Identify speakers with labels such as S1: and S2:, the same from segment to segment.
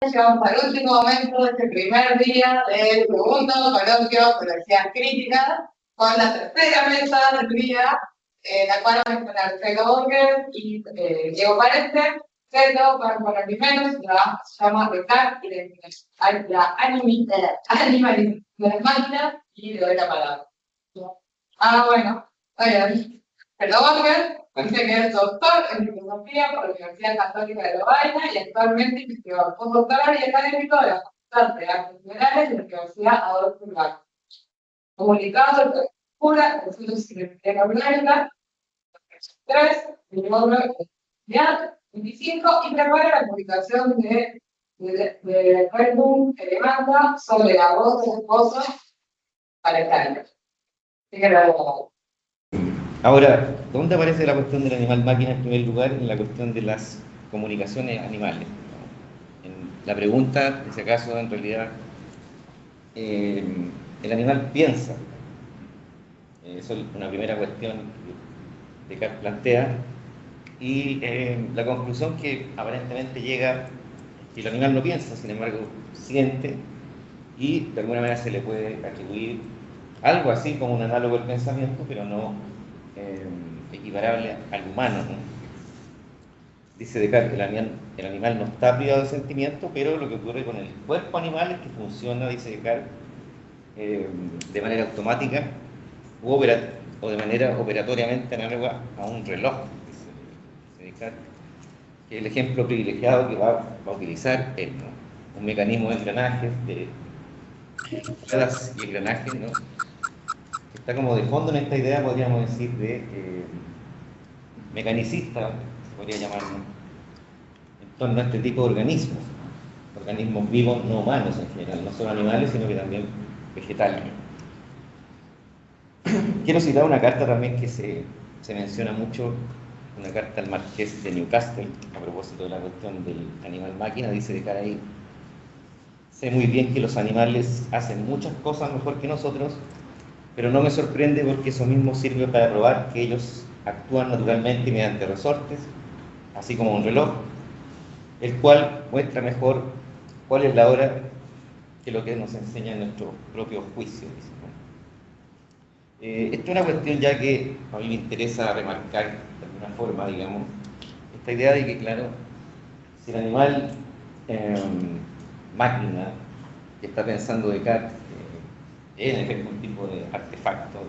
S1: Llegamos al último momento de este primer día del segundo coloquio Sociologías Críticas, con la tercera mesa del día, la cual van a exponer Celo Borges y Diego Parente. Celo, para los primeros, se llama Descartes y la animalización de las máquinas, y le doy la palabra. Bueno, Celo Borges dice que es doctor en filosofía por la Universidad Católica de Lovaina y actualmente investigador postdoctoral y académico de la Facultad de Artes Liberales de la Universidad Adolfo Urbano. Comunicado de Cultura, el Centro de Secretaría Blanca, 3, el módulo de 25, y prepara la publicación de álbum que demanda sobre la voz de esposo para el año. Así que
S2: Ahora, ¿dónde aparece la cuestión del animal-máquina en primer lugar? En la cuestión de las comunicaciones animales. En la pregunta, en ese caso, en realidad, el animal piensa. Eso es una primera cuestión que Descartes plantea. Y la conclusión que aparentemente llega es que el animal no piensa, sin embargo, siente, y de alguna manera se le puede atribuir algo así como un análogo del pensamiento, pero no equiparable al humano, ¿no? Dice Descartes que el animal no está privado de sentimiento, pero lo que ocurre con el cuerpo animal es que funciona, dice Descartes, de manera automática o de manera operatoriamente análoga a un reloj, dice Descartes, que es el ejemplo privilegiado que va a utilizar él, ¿no? Un mecanismo de engranajes, de ruedas y engranajes, ¿no? Está como de fondo en esta idea, podríamos decir, de mecanicista, se podría llamar, ¿no? En torno a este tipo de organismos vivos no humanos en general, no solo animales, sino que también vegetales. Quiero citar una carta también que se menciona mucho, una carta al marqués de Newcastle, a propósito de la cuestión del animal-máquina. Dice de cara ahí: sé muy bien que los animales hacen muchas cosas mejor que nosotros, pero no me sorprende porque eso mismo sirve para probar que ellos actúan naturalmente mediante resortes, así como un reloj, el cual muestra mejor cuál es la hora que lo que nos enseña nuestro propio juicio. Esta es una cuestión ya que a mí me interesa remarcar de alguna forma, digamos, esta idea de que, claro, si el animal máquina que está pensando Descartes es en efecto un tipo de artefacto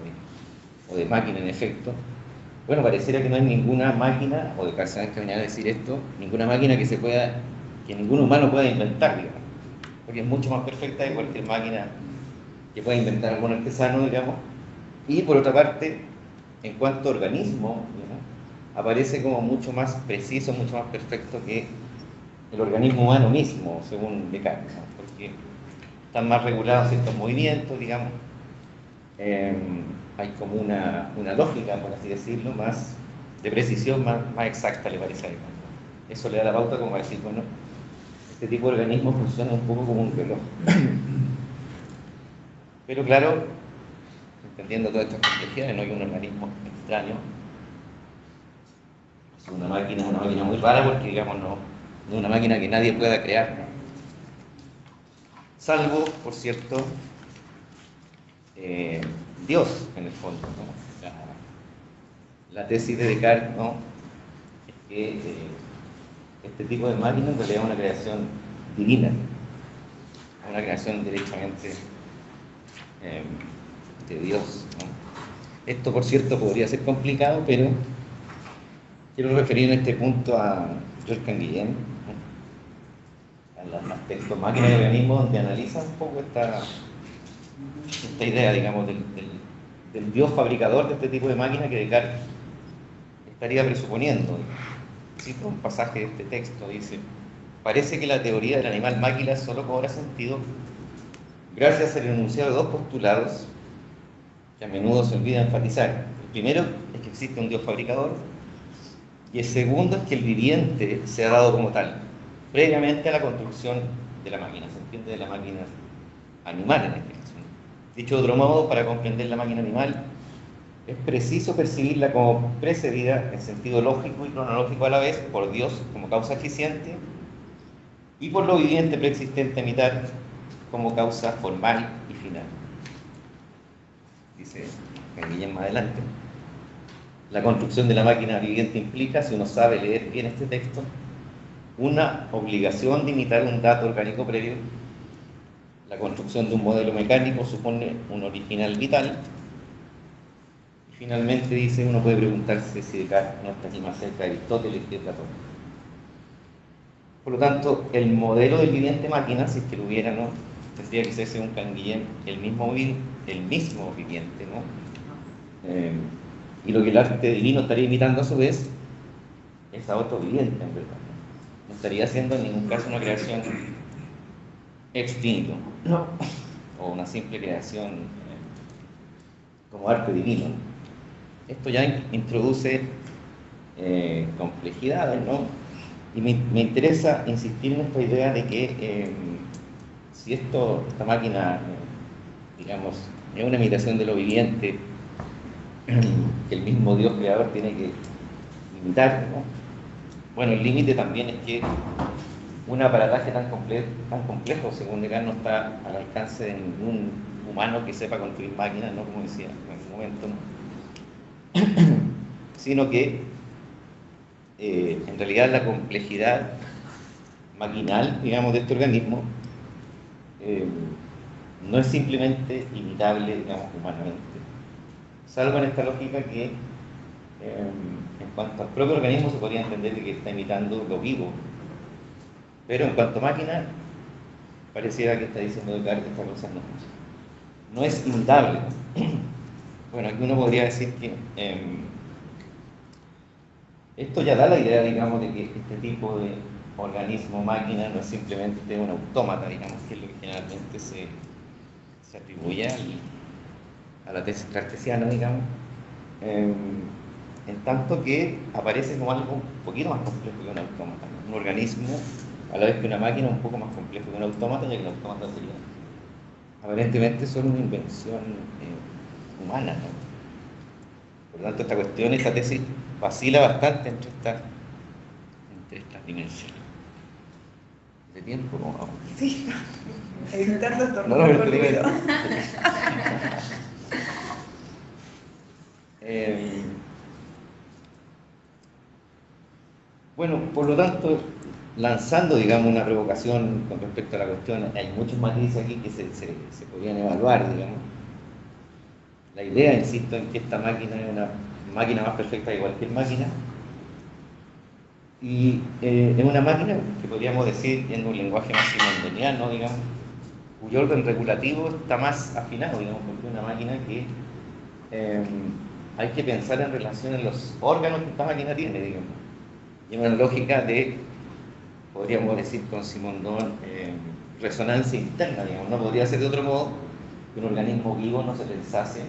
S2: o de máquina en efecto, bueno, pareciera que no hay ninguna máquina, o de casi a decir esto, ninguna máquina que ningún humano pueda inventar, digamos, porque es mucho más perfecta que cualquier máquina que pueda inventar algún artesano, digamos. Y por otra parte, en cuanto a organismo, digamos, aparece como mucho más preciso, mucho más perfecto que el organismo humano mismo, según Descartes, ¿no? Porque están más regulados ciertos movimientos, digamos. Hay como una lógica, por así decirlo, más de precisión, más exacta, le parece a él. Eso le da la pauta como para decir, bueno, este tipo de organismo funciona un poco como un reloj. Pero claro, entendiendo todas estas complejidades, no hay un organismo extraño. Es una máquina muy rara porque, digamos, no es una máquina que nadie pueda crear, ¿no? Salvo, por cierto, Dios, en el fondo, ¿no? La tesis de Descartes, ¿no?, es que este tipo de máquina en realidad es una creación divina, una creación derechamente de Dios, ¿no? Esto, por cierto, podría ser complicado, pero quiero referir en este punto a Georges Canguilhem, ¿no?, al texto Máquina y Organismo, donde analiza un poco esta idea, digamos, del Dios fabricador de este tipo de máquina que Descartes estaría presuponiendo. Cito un pasaje de este texto, dice: parece que la teoría del animal máquina solo cobra sentido gracias al enunciado de dos postulados que a menudo se olvida enfatizar. El primero es que existe un Dios fabricador, y el segundo es que el viviente se ha dado como tal, previamente a la construcción de la máquina. Se entiende de la máquina animal en este caso. Dicho de otro modo, para comprender la máquina animal es preciso percibirla como precedida en sentido lógico y cronológico a la vez por Dios como causa eficiente y por lo viviente preexistente a imitar como causa formal y final. Dice Guillén más adelante. La construcción de la máquina viviente implica, si uno sabe leer bien este texto, una obligación de imitar un dato orgánico previo. La construcción de un modelo mecánico supone un original vital. Y finalmente dice, uno puede preguntarse si Descartes no está aquí más cerca de Aristóteles que de Platón. Por lo tanto, el modelo del viviente máquina, si es que lo hubiera, ¿no?, tendría que ser, según Canguilhem, el mismo viviente, ¿no? Y lo que el arte divino estaría imitando a su vez es a otro viviente, en verdad. No estaría haciendo en ningún caso una creación ex nihilo, no, o una simple creación como arte divino. Esto ya introduce complejidades, ¿no? Y me interesa insistir en esta idea de que si esta máquina, digamos, es una imitación de lo viviente, que el mismo Dios creador tiene que imitar, ¿no? Bueno, el límite también es que un aparataje tan complejo, según Descartes, no está al alcance de ningún humano que sepa construir máquinas, ¿no?, como decía en algún momento, ¿no? Sino que en realidad la complejidad maquinal, digamos, de este organismo no es simplemente imitable, digamos, humanamente, salvo en esta lógica que en cuanto al propio organismo se podría entender que está imitando lo vivo, pero en cuanto a máquina pareciera que está diciendo Descartes que esta cosa no es imitable. Bueno, aquí uno podría decir que esto ya da la idea, digamos, de que este tipo de organismo máquina no es simplemente un autómata, digamos, que es lo que generalmente se atribuye a la tesis cartesiana, digamos, en tanto que aparece como algo un poquito más complejo que un autómata, ¿no? Un organismo, a la vez que una máquina, un poco más complejo que un autómata, ya que el autómata sería aparentemente solo una invención humana, ¿no? Por lo tanto, esta tesis vacila bastante entre estas dimensiones. ¿De tiempo? ¿No?
S3: Sí, evitando estornudar
S2: No, pero
S3: por ruido.
S2: Bueno, por lo tanto, lanzando, digamos, una provocación con respecto a la cuestión, hay muchos matices aquí que se podrían evaluar, digamos. La idea, insisto, en que esta máquina es una máquina más perfecta que cualquier máquina, y es una máquina que podríamos decir, en un lenguaje más simondoniano, digamos, cuyo orden regulativo está más afinado, digamos, porque es una máquina que hay que pensar en relación a los órganos que esta máquina tiene, digamos. Y una lógica de, podríamos decir con Simondón, resonancia interna, digamos. No podría ser de otro modo que un organismo vivo no se pensase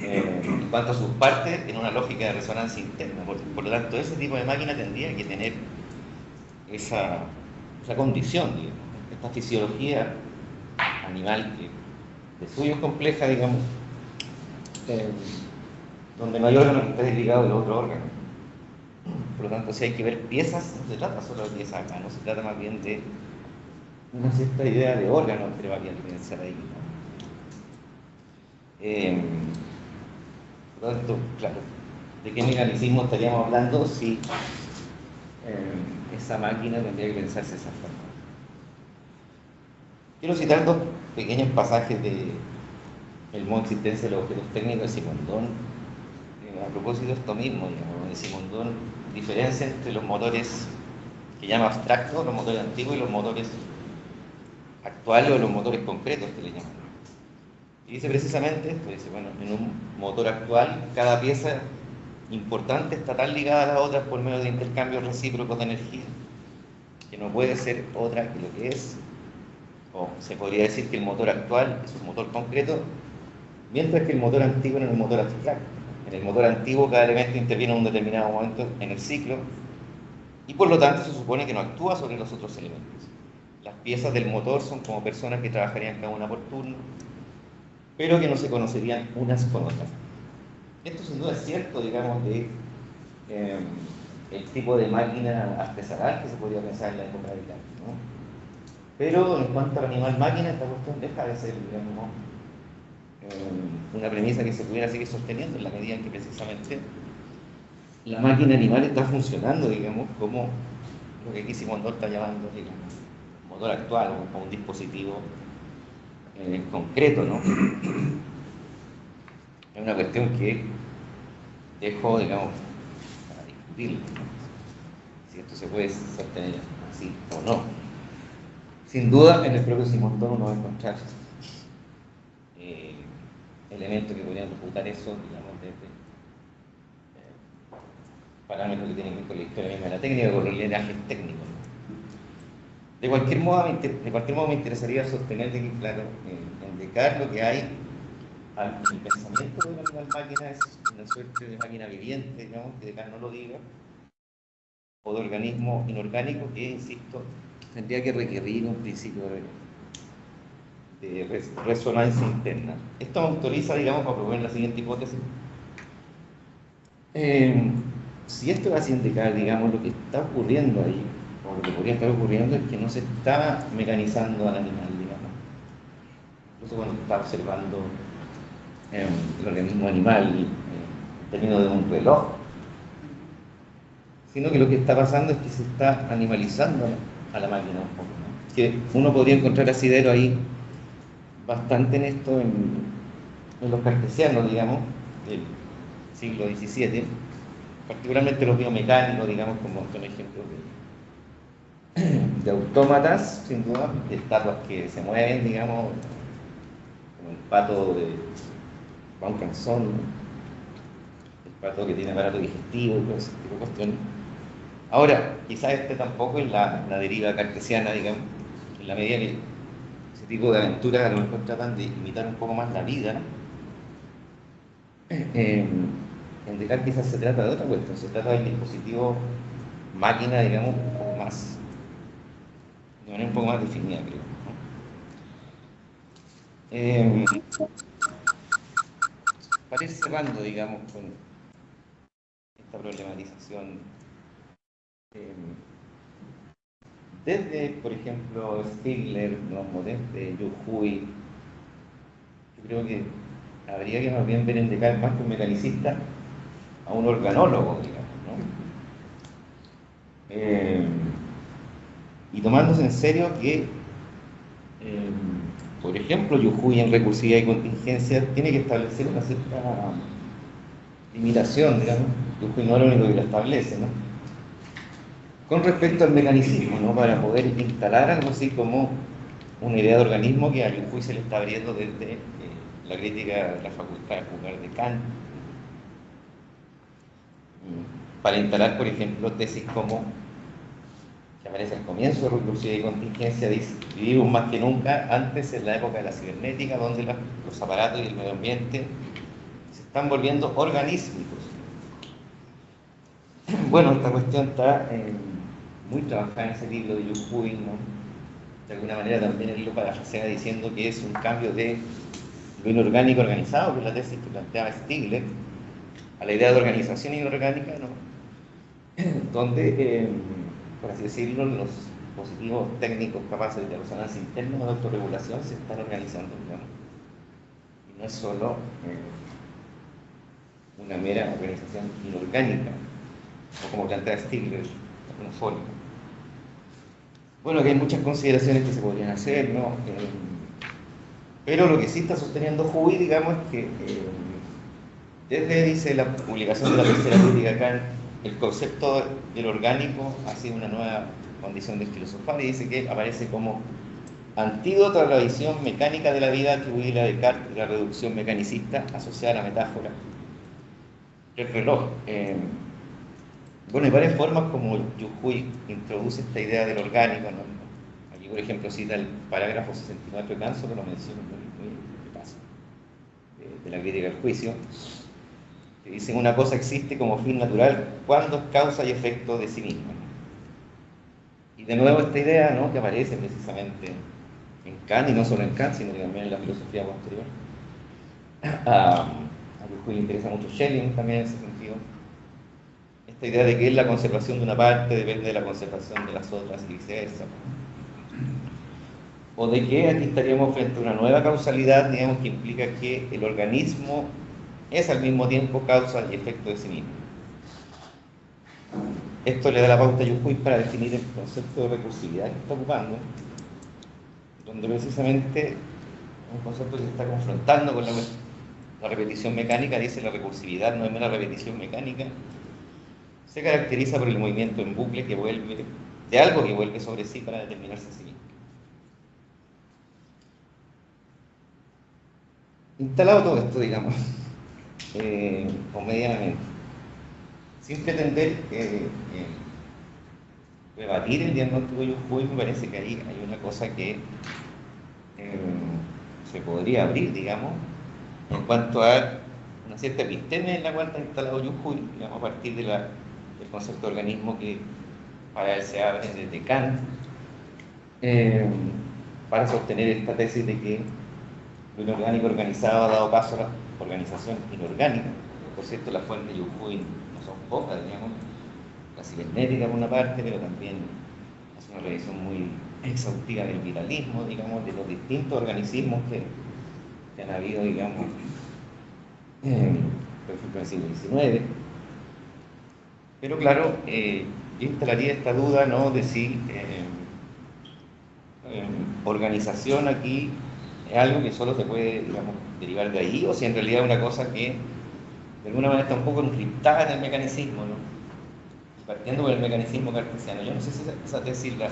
S2: en cuanto a sus partes en una lógica de resonancia interna. Por lo tanto, ese tipo de máquina tendría que tener esa condición, digamos, esta fisiología animal que de suyo es compleja, digamos, donde no hay órgano que esté desligado del otro órgano. Por lo tanto, si hay que ver piezas, no se trata solo de piezas acá, no se trata más bien de una cierta idea de órgano que va a pensar ahí, ¿no? Por lo tanto, claro, ¿de qué mecanicismo estaríamos hablando si esa máquina tendría que pensarse de esa forma? Quiero citar dos pequeños pasajes de El modo de existencia de los objetos técnicos de Simondón, a propósito de esto mismo, digamos, donde Simondón diferencia entre los motores que llama abstractos, los motores antiguos y los motores actuales o los motores concretos que le llaman. Y dice precisamente esto, dice, bueno, en un motor actual cada pieza importante está tan ligada a las otras por medio de intercambios recíprocos de energía, que no puede ser otra que lo que es, o se podría decir que el motor actual es un motor concreto, mientras que el motor antiguo no es un motor abstracto. En el motor antiguo cada elemento interviene en un determinado momento en el ciclo y por lo tanto se supone que no actúa sobre los otros elementos. Las piezas del motor son como personas que trabajarían cada una por turno, pero que no se conocerían unas con otras. Esto sin duda es cierto, digamos, de el tipo de máquina artesanal que se podría pensar en la época de Kant, ¿no? Pero en cuanto al animal-máquina, esta cuestión deja de ser, digamos, una premisa que se pudiera seguir sosteniendo en la medida en que precisamente la máquina animal está funcionando, digamos, como lo que aquí Simondon está llamando, digamos, motor actual o como un dispositivo concreto, ¿no? Es una cuestión que dejo, digamos, para discutir, ¿no? Si esto se puede sostener así o no. Sin duda, en el propio Simondon uno va a encontrar elementos que podrían refutar eso, digamos, desde parámetros que tienen que ver con la historia misma de la técnica, con los lineajes técnicos, ¿no? De cualquier modo me interesaría sostener de que, claro, en Descartes lo que hay el pensamiento de una animal máquina es una suerte de máquina viviente, digamos, que Descartes no lo diga, o de organismo inorgánico que, insisto, tendría que requerir un principio de resonancia interna. Esto me autoriza, digamos, para proponer la siguiente hipótesis. Si esto es así en Descartes, digamos, lo que está ocurriendo ahí, o lo que podría estar ocurriendo, es que no se está mecanizando al animal, digamos. Incluso cuando está observando el organismo animal en términos de un reloj, sino que lo que está pasando es que se está animalizando a la máquina un poco, ¿no? Que uno podría encontrar asidero ahí bastante en esto en los cartesianos, digamos, del siglo XVII, particularmente los biomecánicos, digamos, como un ejemplo de autómatas, sin duda, de estatuas que se mueven, digamos, como el pato de Juan Canzón, ¿no? El pato que tiene aparato digestivo y todo ese tipo de cuestiones. Ahora, quizás este tampoco es la deriva cartesiana, digamos, en la medida que ese tipo de aventuras a lo mejor tratan de imitar un poco más la vida, ¿no? En Descartes quizás se trata de otra cuestión, se trata del dispositivo máquina, digamos, un poco más, de manera un poco más definida, creo, ¿no? Para ir cerrando, digamos, con esta problematización, desde, por ejemplo, Stigler, ¿no? Desde Jujuy, yo creo que habría que más bien ver en Descartes más que un mecanicista a un organólogo, digamos, ¿no? Y tomándose en serio que, por ejemplo, Jujuy en recursividad y contingencia tiene que establecer una cierta limitación, digamos. Jujuy no es lo único que la establece, ¿no? Con respecto al mecanicismo, ¿no? Para poder instalar algo así como una idea de organismo que a Jujuy se le está abriendo desde la crítica de la facultad de jugar de Kant, para instalar, por ejemplo, tesis como que aparece al comienzo de recursividad y contingencia, dice: vivimos más que nunca antes en la época de la cibernética, donde los aparatos y el medio ambiente se están volviendo organísmicos. Bueno, esta cuestión está muy trabajada en ese libro de Jujuy, ¿no? De alguna manera también él lo parafrasea diciendo que es un cambio de lo inorgánico organizado, que es la tesis que planteaba Stigler, a la idea de organización inorgánica, ¿no? Donde, por así decirlo, los dispositivos técnicos capaces de resonancia interna o de autorregulación se están organizando, digamos. Y no es solo una mera organización inorgánica, o como plantea Stigler, de alguna forma. Bueno, que hay muchas consideraciones que se podrían hacer, ¿no? Pero lo que sí está sosteniendo Jujuy, digamos, es que desde, dice, la publicación de la tercera crítica Kant, el concepto del orgánico ha sido una nueva condición de filosofar, y dice que aparece como antídoto a la visión mecánica de la vida atribuida a Descartes y la reducción mecanicista asociada a la metáfora del reloj. Bueno, hay varias formas como Jujuy introduce esta idea del orgánico, ¿no? Aquí, por ejemplo, cita el parágrafo 64 de Canso, que lo menciona muy de paso, de la crítica del juicio, que dice: una cosa existe como fin natural cuando es causa y efecto de sí misma. Y de nuevo esta idea, ¿no?, que aparece precisamente en Kant, y no solo en Kant, sino también en la filosofía posterior. A Jujuy le interesa mucho Schelling también en ese sentido. Esta esta idea de que la conservación de una parte depende de la conservación de las otras y viceversa. O de que aquí estaríamos frente a una nueva causalidad, digamos, que implica que el organismo es al mismo tiempo causa y efecto de sí mismo. Esto le da la pauta a Jujuy para definir el concepto de recursividad que está ocupando, donde precisamente un concepto que se está confrontando con la repetición mecánica, dice la recursividad no es mera repetición mecánica, se caracteriza por el movimiento en bucle que vuelve, de algo que vuelve sobre sí para determinarse a sí mismo. Instalado todo esto, digamos, o medianamente, sin pretender rebatir el diagnóstico de Jujuy, me parece que ahí hay una cosa que se podría abrir, digamos, en cuanto a una cierta episteme en la cual está instalado Jujuy, digamos, a partir del concepto de organismo que para él se abre desde Kant, para sostener esta tesis de que lo inorgánico organizado ha dado paso a la organización inorgánica. Por cierto, las fuentes de Jujuy no son pocas, digamos, la cibernética por una parte, pero también hace una revisión muy exhaustiva del viralismo, digamos, de los distintos organismos que han habido, digamos, por ejemplo, en el siglo XIX. Pero claro, yo instalaría esta duda, ¿no?, de si organización aquí es algo que solo se puede, digamos, derivar de ahí, o si en realidad es una cosa que de alguna manera está un poco encriptada en el mecanismo, ¿no? Y partiendo por el mecanismo cartesiano. Yo no sé si esa tesis la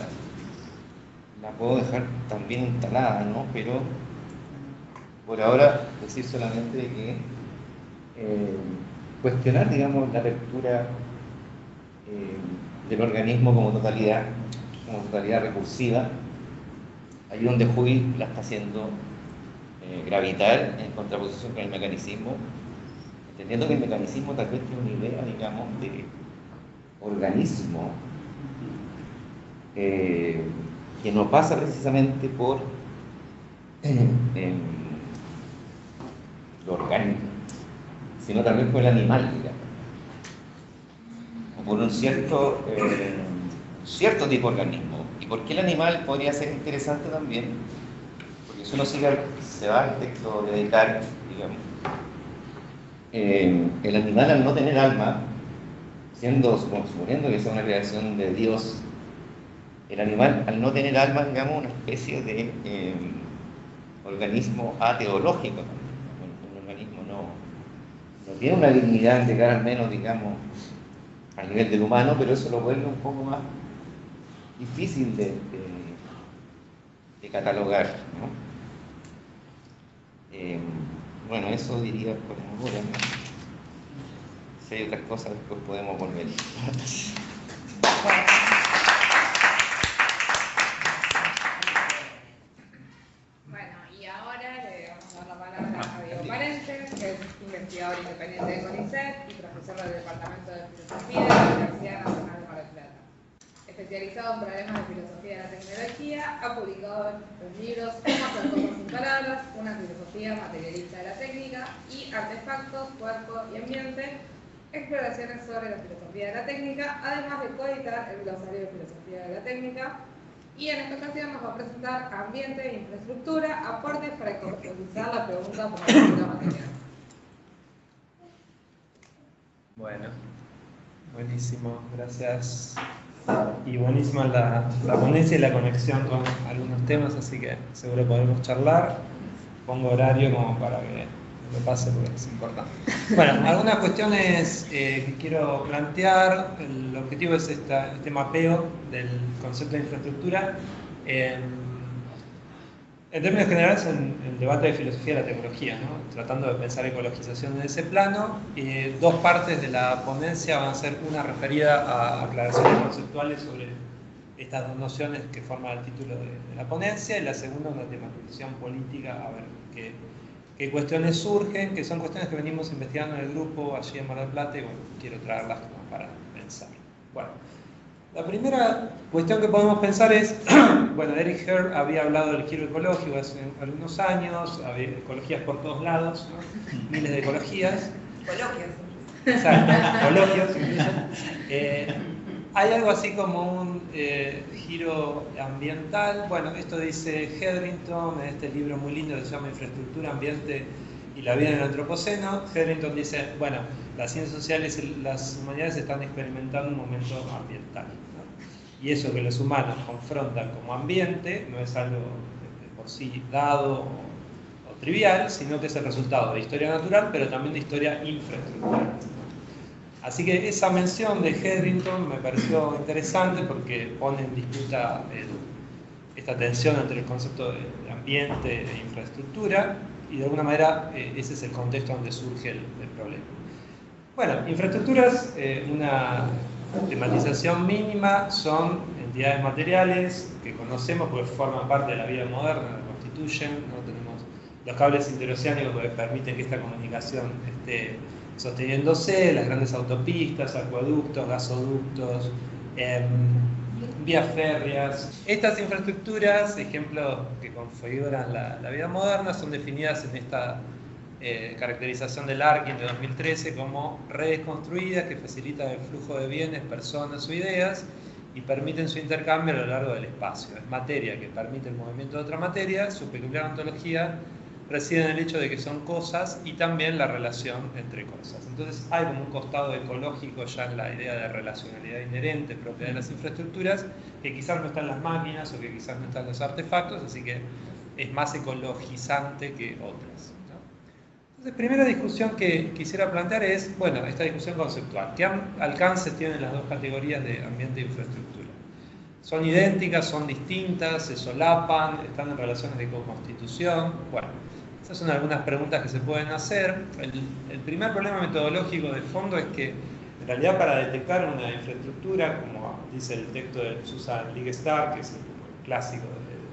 S2: puedo dejar también instalada, ¿no? Pero por ahora decir solamente de que cuestionar, digamos, la apertura del organismo como totalidad recursiva, ahí donde Juy la está haciendo gravitar en contraposición con el mecanismo, entendiendo que el mecanismo tal vez tiene una idea, digamos, de organismo que no pasa precisamente por lo orgánico, sino también por el animal, digamos, o por un cierto tipo de organismo. ¿Y por qué el animal podría ser interesante también? Porque si uno se va al texto de Descartes, digamos, el animal, al no tener alma, suponiendo que sea una creación de Dios, el animal, al no tener alma, digamos, una especie de organismo ateológico, un organismo no tiene una dignidad de cara al menos, digamos, al nivel del humano, pero eso lo vuelve un poco más difícil de catalogar, ¿no? Bueno, eso diría por ahora, ¿no? Si hay otras cosas, después podemos volver.
S3: Bueno, y ahora le vamos a dar la palabra a Diego Parente, que es investigador independiente de CONICET y profesor del Departamento de Filosofía de la Universidad Nacional de Mar del Plata. Especializado en problemas de filosofía de la tecnología, ha publicado los libros Cosas sin palabras, una filosofía materialista de la técnica y Artefactos, Cuerpo y Ambiente, exploraciones sobre la filosofía de la técnica, además de coeditar el glosario de filosofía de la técnica. Y en esta ocasión nos va a presentar Ambiente e Infraestructura, aportes para conceptualizar la pregunta por la cultura material.
S4: Bueno, buenísimo, gracias. Y buenísima la ponencia y la conexión con algunos temas, así que seguro podemos charlar. Pongo horario como para que me pase porque es importante. Bueno, algunas cuestiones que quiero plantear. El objetivo es este mapeo del concepto de infraestructura. En términos generales, en el debate de filosofía de la tecnología, ¿no? Tratando de pensar ecologización en ese plano. Dos partes de la ponencia van a ser una referida a aclaraciones conceptuales sobre estas dos nociones que forman el título de la ponencia, y la segunda una tematización política, a ver qué cuestiones surgen, que son cuestiones que venimos investigando en el grupo allí en Mar del Plata, y bueno, quiero traerlas como para pensar. Bueno. La primera cuestión que podemos pensar es, bueno, Eric Herr había hablado del giro ecológico hace algunos años, había ecologías por todos lados, ¿no? Miles de ecologías. Exacto, coloquios incluso. Hay algo así como un giro ambiental. Bueno, esto dice Hetherington en este libro muy lindo que se llama Infraestructura, Ambiente y la vida en el Antropoceno. Hetherington dice, bueno, las ciencias sociales y las humanidades están experimentando un momento ambiental, ¿no? Y eso que los humanos confrontan como ambiente no es algo por sí dado o trivial, sino que es el resultado de historia natural, pero también de historia infraestructural. Así que esa mención de Hetherington me pareció interesante porque pone en disputa esta tensión entre el concepto de ambiente e infraestructura, y de alguna manera ese es el contexto donde surge el problema. Bueno, infraestructuras, una tematización mínima, son entidades materiales que conocemos porque forman parte de la vida moderna, la constituyen, ¿no? Tenemos los cables interoceánicos que permiten que esta comunicación esté sosteniéndose, las grandes autopistas, acueductos, gasoductos, vías férreas. Estas infraestructuras, ejemplos que configuran la vida moderna, son definidas en esta caracterización del Arkin de 2013 como redes construidas que facilitan el flujo de bienes, personas o ideas y permiten su intercambio a lo largo del espacio. Es materia que permite el movimiento de otra materia, su peculiar ontología reside en el hecho de que son cosas y también la relación entre cosas. Entonces hay como un costado ecológico ya en la idea de relacionalidad inherente propia de las infraestructuras, que quizás no están en las máquinas o que quizás no están en los artefactos, así que es más ecologizante que otras, ¿no? Entonces, primera discusión que quisiera plantear es, bueno, esta discusión conceptual. ¿Qué alcances tienen las dos categorías de ambiente e infraestructura? ¿Son idénticas, son distintas, se solapan, están en relaciones de co-constitución? Bueno, esas son algunas preguntas que se pueden hacer. El primer problema metodológico de fondo es que, en realidad, para detectar una infraestructura, como dice el texto de Susan Liggestar, que es el clásico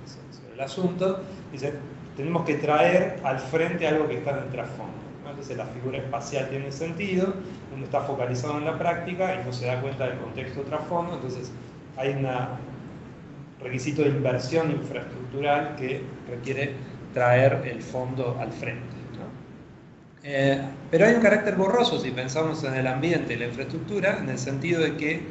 S4: sobre el asunto, dice, tenemos que traer al frente algo que está en el trasfondo, ¿no? Entonces la figura espacial tiene sentido, uno está focalizado en la práctica y no se da cuenta del contexto trasfondo, entonces hay un requisito de inversión infraestructural que requiere traer el fondo al frente, ¿no? Pero hay un carácter borroso si pensamos en el ambiente y la infraestructura, en el sentido de que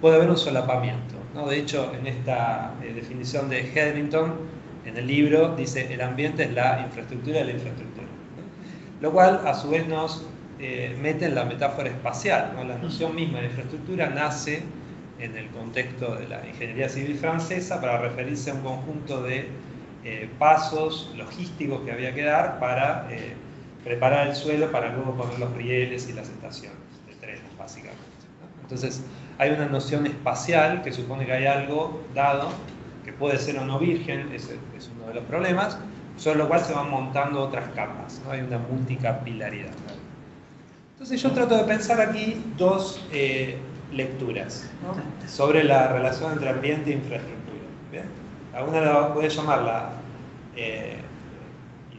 S4: puede haber un solapamiento, ¿no? De hecho, en esta definición de Hetherington, en el libro, dice el ambiente es la infraestructura de la infraestructura, ¿no? Lo cual, a su vez, nos mete en la metáfora espacial, ¿no? La noción misma de infraestructura nace en el contexto de la ingeniería civil francesa para referirse a un conjunto de pasos logísticos que había que dar para preparar el suelo para luego poner los rieles y las estaciones de trenes, básicamente, ¿no? Entonces, hay una noción espacial que supone que hay algo dado, que puede ser o no virgen, ese es uno de los problemas, sobre lo cual se van montando otras capas, ¿no? Hay una multicapilaridad, ¿no? Entonces yo trato de pensar aquí dos lecturas, ¿no? Sobre la relación entre ambiente e infraestructura, ¿bien? Alguna la puede llamar la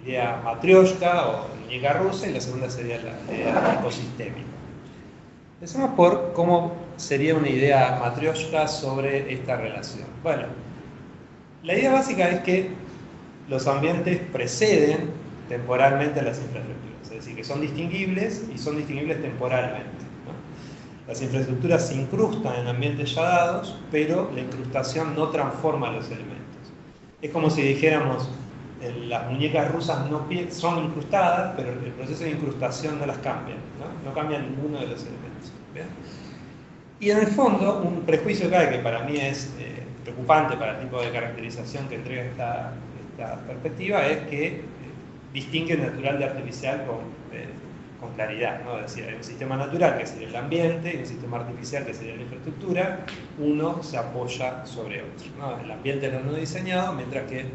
S4: idea matrioshka o muñeca rusa, y la segunda sería la idea ecosistémica. Empecemos por cómo sería una idea matrioshka sobre esta relación. Bueno, la idea básica es que los ambientes preceden temporalmente a las infraestructuras, es decir, que son distinguibles y son distinguibles temporalmente, ¿no? Las infraestructuras se incrustan en ambientes ya dados, pero la incrustación no transforma los elementos. Es como si dijéramos, las muñecas rusas no son incrustadas, pero el proceso de incrustación no las cambia, ¿no? No cambia ninguno de los elementos, ¿bien? Y en el fondo, un prejuicio que hay, que para mí es preocupante para el tipo de caracterización que entrega esta perspectiva, es que distingue natural de artificial con claridad, ¿no? Es decir, hay un sistema natural que sería el ambiente y un sistema artificial que sería la infraestructura, uno se apoya sobre otro, ¿no? El ambiente es lo no diseñado, mientras que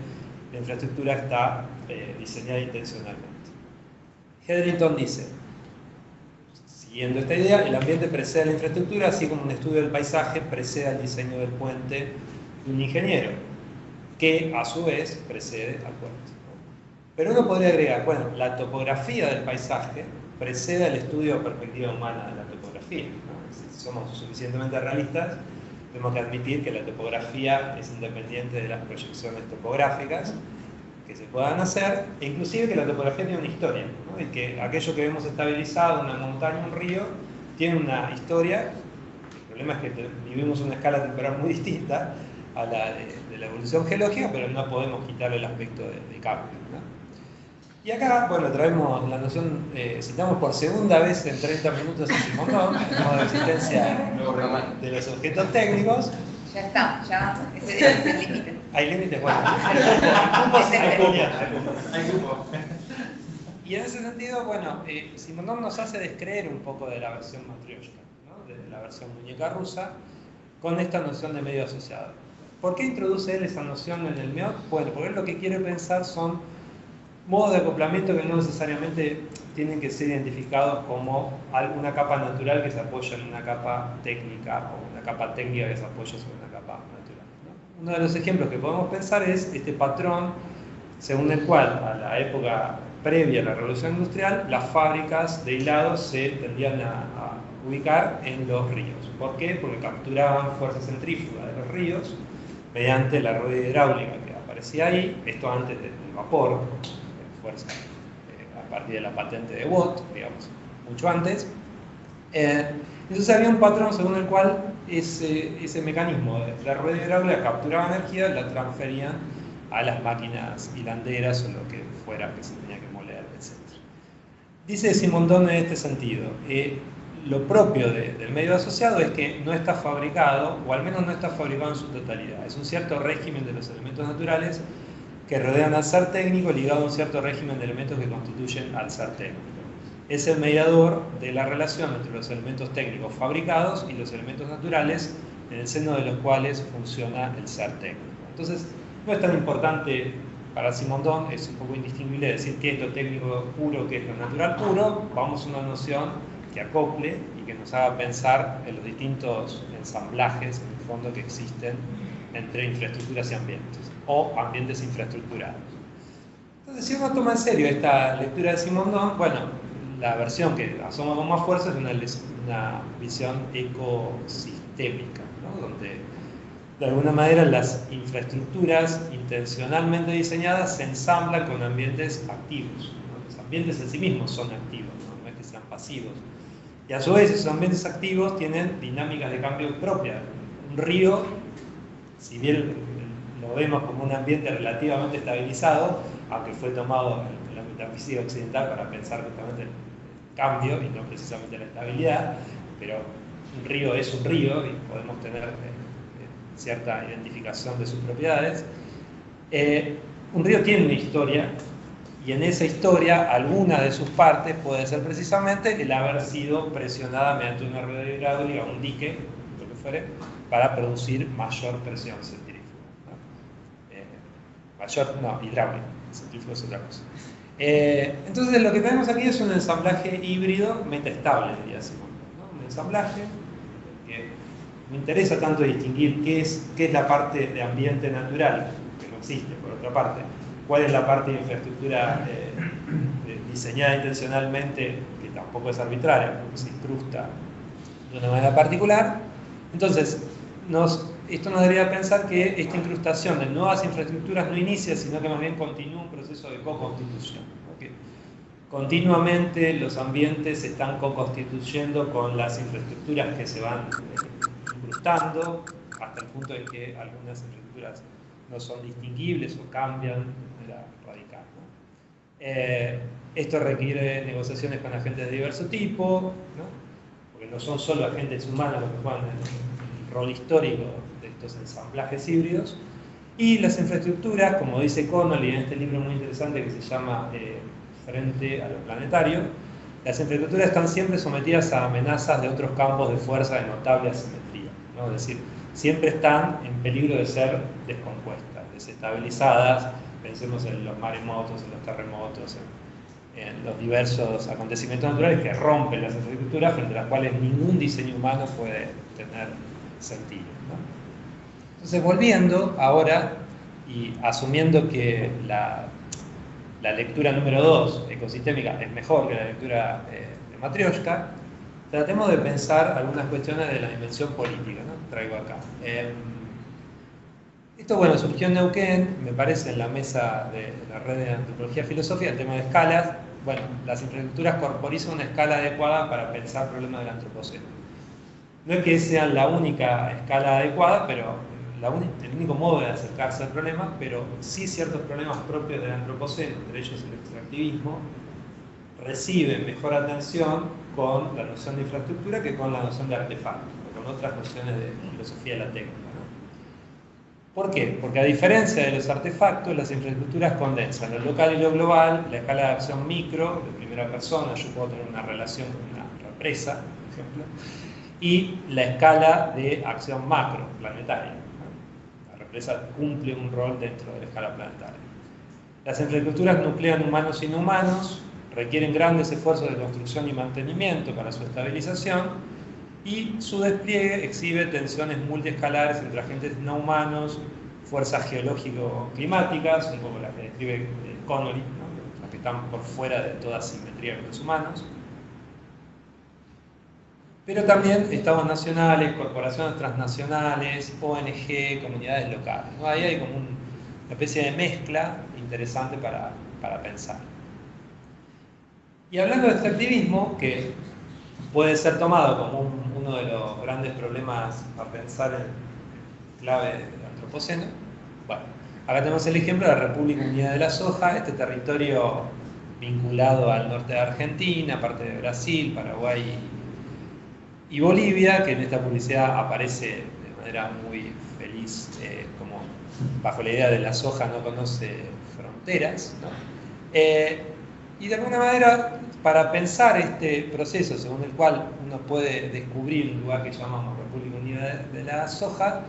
S4: la infraestructura está diseñada intencionalmente. Hetherington dice, siguiendo esta idea, el ambiente precede a la infraestructura, así como un estudio del paisaje precede al diseño del puente de un ingeniero, que a su vez precede al puente, ¿no? Pero uno podría agregar, bueno, la topografía del paisaje precede al estudio de perspectiva humana de la topografía, ¿no? Si somos suficientemente realistas, tenemos que admitir que la topografía es independiente de las proyecciones topográficas, que se puedan hacer, e inclusive que la topografía tiene una historia, ¿no? Y que aquello que vemos estabilizado, una montaña, un río, tiene una historia. El problema es que vivimos una escala temporal muy distinta a la de la evolución geológica, pero no podemos quitarle el aspecto de cambio, ¿no? Y acá, bueno, traemos la noción, citamos por segunda vez en 30 minutos a Simondon, el modo de existencia de los objetos técnicos.
S5: Ya está, ya ese es el límite.
S4: Hay límites, bueno, hay cupo. Y en ese sentido, bueno, Simondon nos hace descreer un poco de la versión Matryoshka, ¿no? De la versión muñeca rusa, con esta noción de medio asociado. ¿Por qué introduce él esa noción en el MEOT? Bueno, porque él lo que quiere pensar son modos de acoplamiento que no necesariamente tienen que ser identificados como una capa natural que se apoya en una capa técnica o una capa técnica que se apoya sobre una capa natural, ¿no? Uno de los ejemplos que podemos pensar es este patrón según el cual a la época previa a la Revolución Industrial las fábricas de hilados se tendían a ubicar en los ríos. ¿Por qué? Porque capturaban fuerza centrífuga de los ríos mediante la rueda hidráulica que aparecía ahí, esto antes del vapor, fuerza a partir de la patente de Watt, digamos, mucho antes. Entonces había un patrón según el cual ese mecanismo de la rueda hidráulica capturaba energía, la transferían a las máquinas hilanderas o lo que fuera que se tenía que moler, etc. Dice Simondon en este sentido, lo propio del medio asociado es que no está fabricado, o al menos no está fabricado en su totalidad. Es un cierto régimen de los elementos naturales que rodean al ser técnico ligado a un cierto régimen de elementos que constituyen al ser técnico. Es el mediador de la relación entre los elementos técnicos fabricados y los elementos naturales en el seno de los cuales funciona el ser técnico. Entonces, no es tan importante para Simondon, es un poco indistinguible decir qué es lo técnico puro, qué es lo natural puro. Vamos a una noción que acople y que nos haga pensar en los distintos ensamblajes, en el fondo, que existen entre infraestructuras y ambientes, o ambientes infraestructurados. Entonces, si uno toma en serio esta lectura de Simondon, bueno, la versión que asoma con más fuerza es una visión ecosistémica, ¿no? Donde de alguna manera las infraestructuras intencionalmente diseñadas se ensamblan con ambientes activos, ¿no? Los ambientes en sí mismos son activos, ¿no? No es que sean pasivos. Y a su vez esos ambientes activos tienen dinámicas de cambio propias. Un río, si bien lo vemos como un ambiente relativamente estabilizado, aunque fue tomado en la metafísica occidental para pensar justamente el cambio y no precisamente la estabilidad, pero un río es un río y podemos tener cierta identificación de sus propiedades. Un río tiene una historia, y en esa historia alguna de sus partes puede ser precisamente el haber sido presionada mediante una rueda hidráulica, un dique, lo que fuere, para producir mayor presión centrífuga, ¿no? Hidráulica, centrífuga es otra cosa. Entonces lo que tenemos aquí es un ensamblaje híbrido metaestable, diría Simondon, ¿no? Un ensamblaje que me interesa tanto distinguir qué es la parte de ambiente natural, que no existe, por otra parte, cuál es la parte de infraestructura diseñada intencionalmente, que tampoco es arbitraria, porque se incrusta de una manera particular. Entonces, esto nos debería pensar que esta incrustación de nuevas infraestructuras no inicia, sino que más bien continúa un proceso de co-constitución, ¿no? Que continuamente los ambientes se están co-constituyendo con las infraestructuras que se van incrustando, hasta el punto en que algunas infraestructuras no son distinguibles o cambian de manera radical, ¿no? Esto requiere negociaciones con agentes de diverso tipo, ¿no? Porque no son solo agentes humanos los que juegan el rol histórico de estos ensamblajes híbridos. Y las infraestructuras, como dice Connolly en este libro muy interesante que se llama Frente a lo planetario, las infraestructuras están siempre sometidas a amenazas de otros campos de fuerza de notable asimetría, ¿no? Es decir, siempre están en peligro de ser descompuestas, desestabilizadas. Pensemos en los maremotos, en los terremotos, en los diversos acontecimientos naturales que rompen las infraestructuras frente a las cuales ningún diseño humano puede tener sentido, ¿no? Entonces, volviendo ahora y asumiendo que la lectura número 2, ecosistémica, es mejor que la lectura de Matryoshka, tratemos de pensar algunas cuestiones de la dimensión política, ¿no? Traigo acá. Esto, bueno, surgió en Neuquén, me parece, en la mesa de la red de antropología filosófica, el tema de escalas. Bueno, las infraestructuras corporizan una escala adecuada para pensar problemas del antropoceno. No es que sean la única escala adecuada, pero el único modo de acercarse al problema, pero sí ciertos problemas propios del antropoceno, entre ellos el extractivismo, reciben mejor atención con la noción de infraestructura que con la noción de artefacto, o con otras nociones de filosofía de la técnica, ¿no? ¿Por qué? Porque a diferencia de los artefactos, las infraestructuras condensan lo local y lo global, la escala de acción micro, de primera persona, yo puedo tener una relación con una represa, por ejemplo, y la escala de acción macro, planetaria. La represa cumple un rol dentro de la escala planetaria. Las infraestructuras nuclean humanos y no humanos, requieren grandes esfuerzos de construcción y mantenimiento para su estabilización, y su despliegue exhibe tensiones multiescalares entre agentes no humanos, fuerzas geológico-climáticas, un poco las que describe Conolly, ¿no? Las que están por fuera de toda simetría con los humanos, pero también estados nacionales, corporaciones transnacionales, ONG, comunidades locales, ¿no? Ahí hay como una especie de mezcla interesante para pensar. Y hablando de extractivismo, que puede ser tomado como uno de los grandes problemas a pensar en clave del antropoceno, bueno, acá tenemos el ejemplo de la República Unida de la Soja, este territorio vinculado al norte de Argentina, parte de Brasil, Paraguay y Bolivia, que en esta publicidad aparece de manera muy feliz, como bajo la idea de la soja no conoce fronteras, ¿no? Y de alguna manera, para pensar este proceso según el cual uno puede descubrir un lugar que llamamos República Unida de la Soja,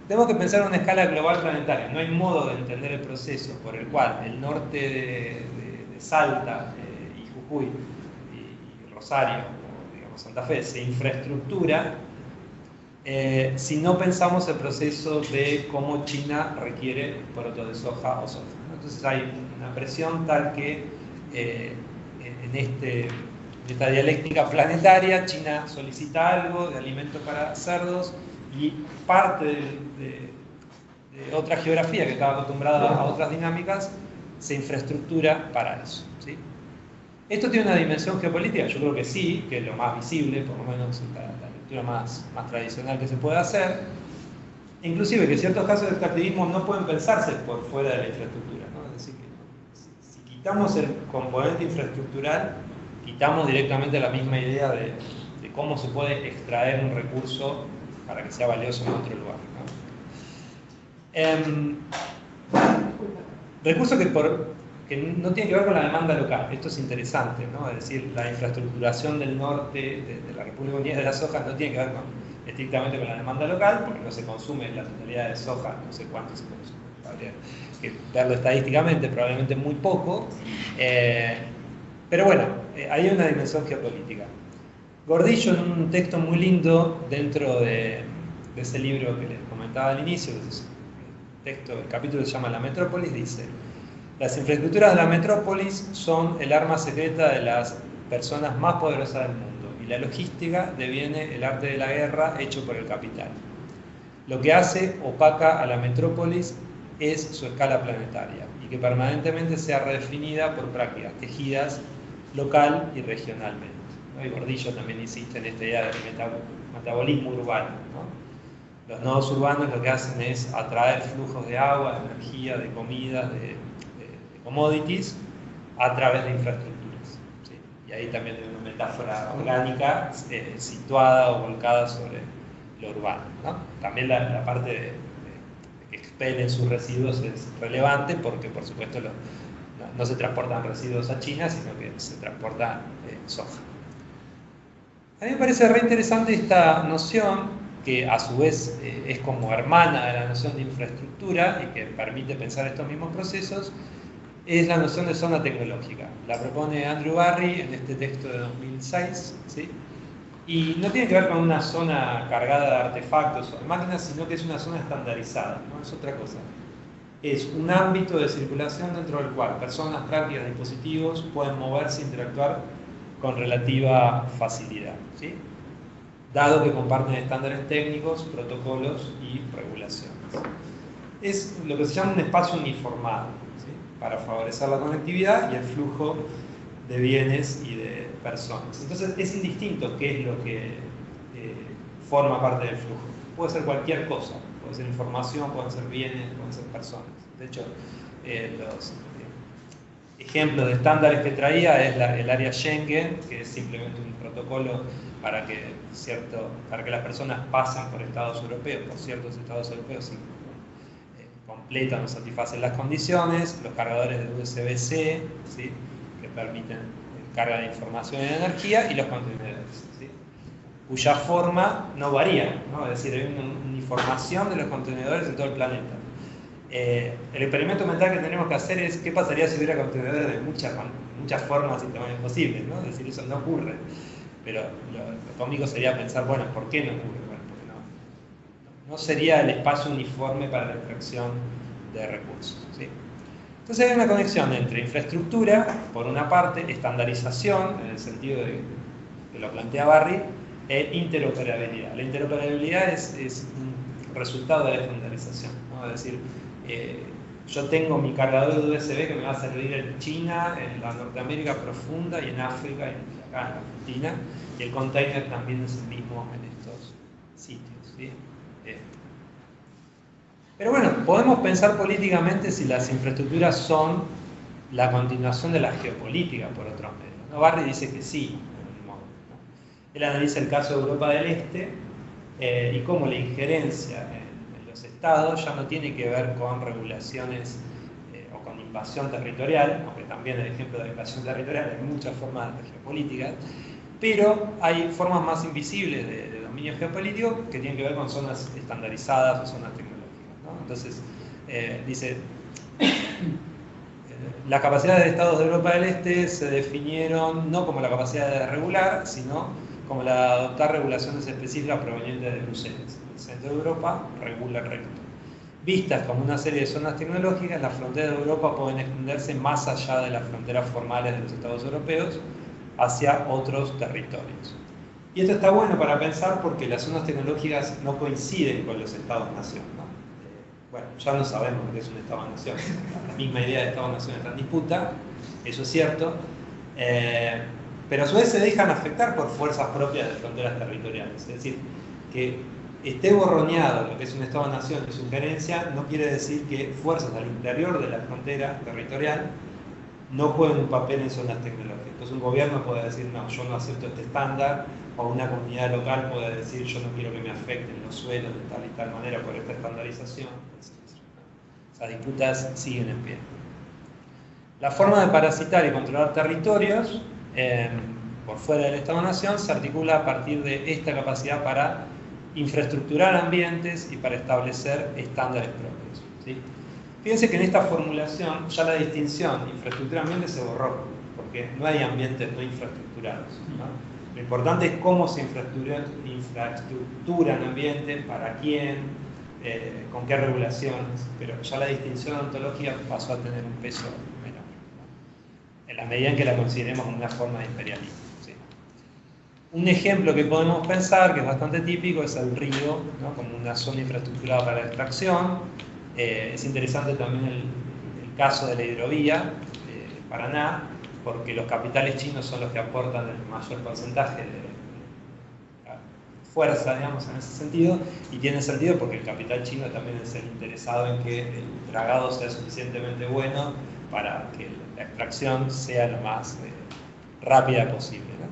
S4: tenemos que pensar en una escala global planetaria. No hay modo de entender el proceso por el cual el norte de Salta y Jujuy y Rosario, o digamos Santa Fe, se infraestructura si no pensamos el proceso de cómo China requiere porotos de soja o soja, ¿no? Entonces hay una presión tal que en esta dialéctica planetaria, China solicita algo de alimento para cerdos y parte de otra geografía que estaba acostumbrada a otras dinámicas se infraestructura para eso, ¿sí? ¿Esto tiene una dimensión geopolítica? Yo creo que sí, que es lo más visible, por lo menos la lectura más tradicional que se puede hacer. Inclusive que ciertos casos de extractivismo no pueden pensarse por fuera de la infraestructura, ¿no? Es decir, que si quitamos el componente infraestructural, quitamos directamente la misma idea de cómo se puede extraer un recurso para que sea valioso en otro lugar, ¿no? Recurso que no tiene que ver con la demanda local. Esto es interesante, ¿no? Es decir, la infraestructuración del norte de la República Unida de la Soja no tiene que ver estrictamente con la demanda local, porque no se consume la totalidad de soja, no sé cuánto se consume, habría que verlo estadísticamente, probablemente muy poco, pero bueno, hay una dimensión geopolítica. Gordillo, en un texto muy lindo dentro de ese libro que les comentaba al inicio, el capítulo se llama La Metrópolis, dice: las infraestructuras de la metrópolis son el arma secreta de las personas más poderosas del mundo, y la logística deviene el arte de la guerra hecho por el capital. Lo que hace opaca a la metrópolis es su escala planetaria, y que permanentemente sea redefinida por prácticas tejidas local y regionalmente, ¿no? Y Gordillo también insiste en esta idea del metabolismo urbano, ¿no? Los nodos urbanos lo que hacen es atraer flujos de agua, de energía, de comida, de commodities a través de infraestructuras, ¿sí? Y ahí también hay una metáfora orgánica situada o volcada sobre lo urbano, ¿no? También la parte de que expelen sus residuos es relevante porque, por supuesto, no se transportan residuos a China, sino que se transporta soja. A mí me parece re interesante esta noción, que a su vez es como hermana de la noción de infraestructura y que permite pensar estos mismos procesos, es la noción de zona tecnológica. La propone Andrew Barry en este texto de 2006, ¿sí? Y no tiene que ver con una zona cargada de artefactos o de máquinas, sino que es una zona estandarizada, ¿no? Es otra cosa. Es un ámbito de circulación dentro del cual personas, prácticas, dispositivos pueden moverse e interactuar con relativa facilidad, ¿sí? Dado que comparten estándares técnicos, protocolos y regulaciones. es lo que se llama un espacio uniformado, ¿sí? Para favorecer la conectividad y el flujo de bienes y de personas. Entonces es indistinto qué es lo que forma parte del flujo. Puede ser cualquier cosa, puede ser información, pueden ser bienes, pueden ser personas. De hecho, los ejemplos de estándares que traía es el área Schengen, que es simplemente un protocolo para que las personas pasen por estados europeos, por ciertos estados europeos, si completan o satisfacen las condiciones, los cargadores de USB-C, ¿sí? Que permiten carga de información y de energía, y los contenedores, ¿sí? Cuya forma no varía, ¿no? Es decir, hay una uniformación de los contenedores en todo el planeta. El experimento mental que tenemos que hacer es qué pasaría si hubiera contenedores de muchas formas y tamaños posibles, ¿no? Es decir, eso no ocurre. Pero lo cómico sería pensar, bueno, ¿por qué no ocurre? Bueno, porque no sería el espacio uniforme para la extracción de recursos, ¿sí? Entonces hay una conexión entre infraestructura, por una parte, estandarización, en el sentido de que lo plantea Barry, e interoperabilidad. La interoperabilidad es un resultado de la estandarización, ¿no? Es decir, yo tengo mi cargador de USB que me va a servir en China, en la Norteamérica profunda y en África y acá en Argentina, y el container también es el mismo en estos sitios, ¿sí? Pero bueno, podemos pensar políticamente si las infraestructuras son la continuación de la geopolítica por otros medios, ¿no? Barry dice que sí, de algún modo, ¿no? Él analiza el caso de Europa del Este y cómo la injerencia en los estados ya no tiene que ver con regulaciones o con invasión territorial, aunque también el ejemplo de invasión territorial hay muchas formas de geopolítica, pero hay formas más invisibles de dominio geopolítico que tienen que ver con zonas estandarizadas o zonas tecnológicas, ¿no? Entonces, dice, las capacidades de estados de Europa del Este se definieron no como la capacidad de regular, sino como la de adoptar regulaciones específicas provenientes de Bruselas. El centro de Europa regula el resto. Vistas como una serie de zonas tecnológicas, las fronteras de Europa pueden extenderse más allá de las fronteras formales de los estados europeos hacia otros territorios. Y esto está bueno para pensar porque las zonas tecnológicas no coinciden con los estados-nación, ¿no? Bueno, ya no sabemos lo que es un estado-nación. La misma idea de estado-nación está en disputa, eso es cierto, pero a su vez se dejan afectar por fuerzas propias de fronteras territoriales. Es decir, que esté borroneado lo que es un estado-nación y su gerencia no quiere decir que fuerzas al interior de la frontera territorial no jueguen un papel en zonas tecnológicas. Entonces un gobierno puede decir, no, yo no acepto este estándar, o una comunidad local puede decir, yo no quiero que me afecten los suelos de tal y tal manera por esta estandarización, etc. Esas disputas siguen en pie. La forma de parasitar y controlar territorios por fuera del Estado-Nación se articula a partir de esta capacidad para infraestructurar ambientes y para establecer estándares propios, ¿sí? Fíjense que en esta formulación ya la distinción infraestructura-ambiente se borró, porque no hay ambientes no infraestructurados, ¿no? Lo importante es cómo se infraestructuran ambientes, para quién, con qué regulaciones, pero ya la distinción ontológica pasó a tener un peso menor, ¿no? En la medida en que la consideremos como una forma de imperialismo, ¿sí? Un ejemplo que podemos pensar, que es bastante típico, es el río, ¿no? Como una zona infraestructurada para la extracción. Es interesante también el caso de la hidrovía Paraná, porque los capitales chinos son los que aportan el mayor porcentaje de fuerza, digamos, en ese sentido, y tiene sentido porque el capital chino también es el interesado en que el dragado sea suficientemente bueno para que la extracción sea lo más rápida posible, ¿no?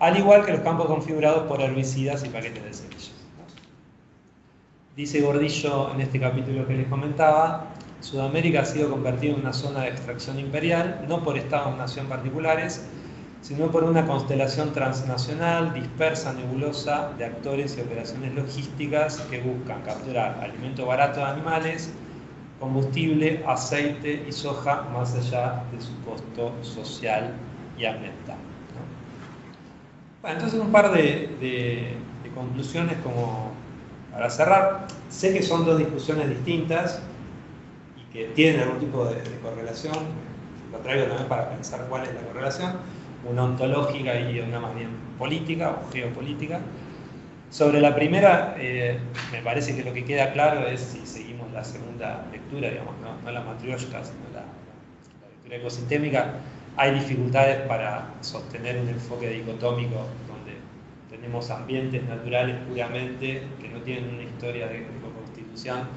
S4: Al igual que los campos configurados por herbicidas y paquetes de semillas, ¿no? Dice Gordillo en este capítulo que les comentaba, Sudamérica ha sido convertida en una zona de extracción imperial, no por estados-nación particulares, sino por una constelación transnacional, dispersa, nebulosa, de actores y operaciones logísticas que buscan capturar alimento barato de animales, combustible, aceite y soja, más allá de su costo social y ambiental, ¿no? Bueno, entonces un par de conclusiones como para cerrar. Sé que son dos discusiones distintas y que tienen algún tipo de correlación. Lo traigo también para pensar cuál es la correlación, una ontológica y una más bien política o geopolítica. Sobre la primera, me parece que lo que queda claro es si seguimos la segunda lectura, digamos, no la matrioshka, sino la lectura ecosistémica, hay dificultades para sostener un enfoque dicotómico donde tenemos ambientes naturales puramente que no tienen una historia de constitución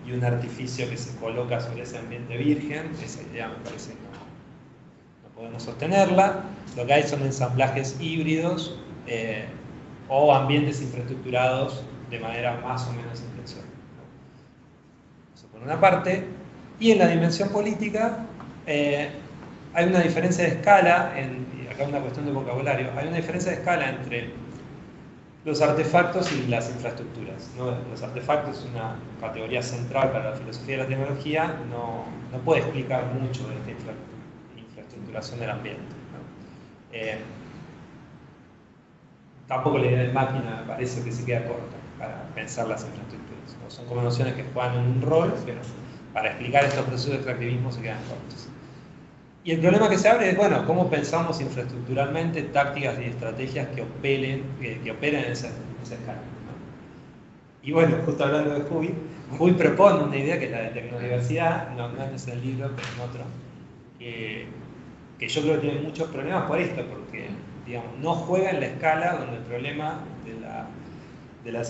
S4: y un artificio que se coloca sobre ese ambiente virgen. Esa idea me parece que no podemos sostenerla. Lo que hay son ensamblajes híbridos o ambientes infraestructurados de manera más o menos intencional. Eso por una parte. Y en la dimensión política hay una diferencia de escala, y acá una cuestión de vocabulario, hay una diferencia de escala entre los artefactos y las infraestructuras, ¿no? Los artefactos es una categoría central para la filosofía de la tecnología, no puede explicar mucho de esta infraestructuración del ambiente, ¿no? Tampoco la idea de máquina me parece que se queda corta para pensar las infraestructuras, ¿no? Son como nociones que juegan un rol, pero para explicar estos procesos de extractivismo se quedan cortos. Y el problema que se abre es, bueno, ¿cómo pensamos infraestructuralmente tácticas y estrategias que operen en esa escala, ¿no? Y bueno, justo hablando de Huy propone una idea que es la de tecnodiversidad, no es en el libro, pero en otro, que yo creo que tiene muchos problemas por esto, porque, digamos, no juega en la escala donde el problema de la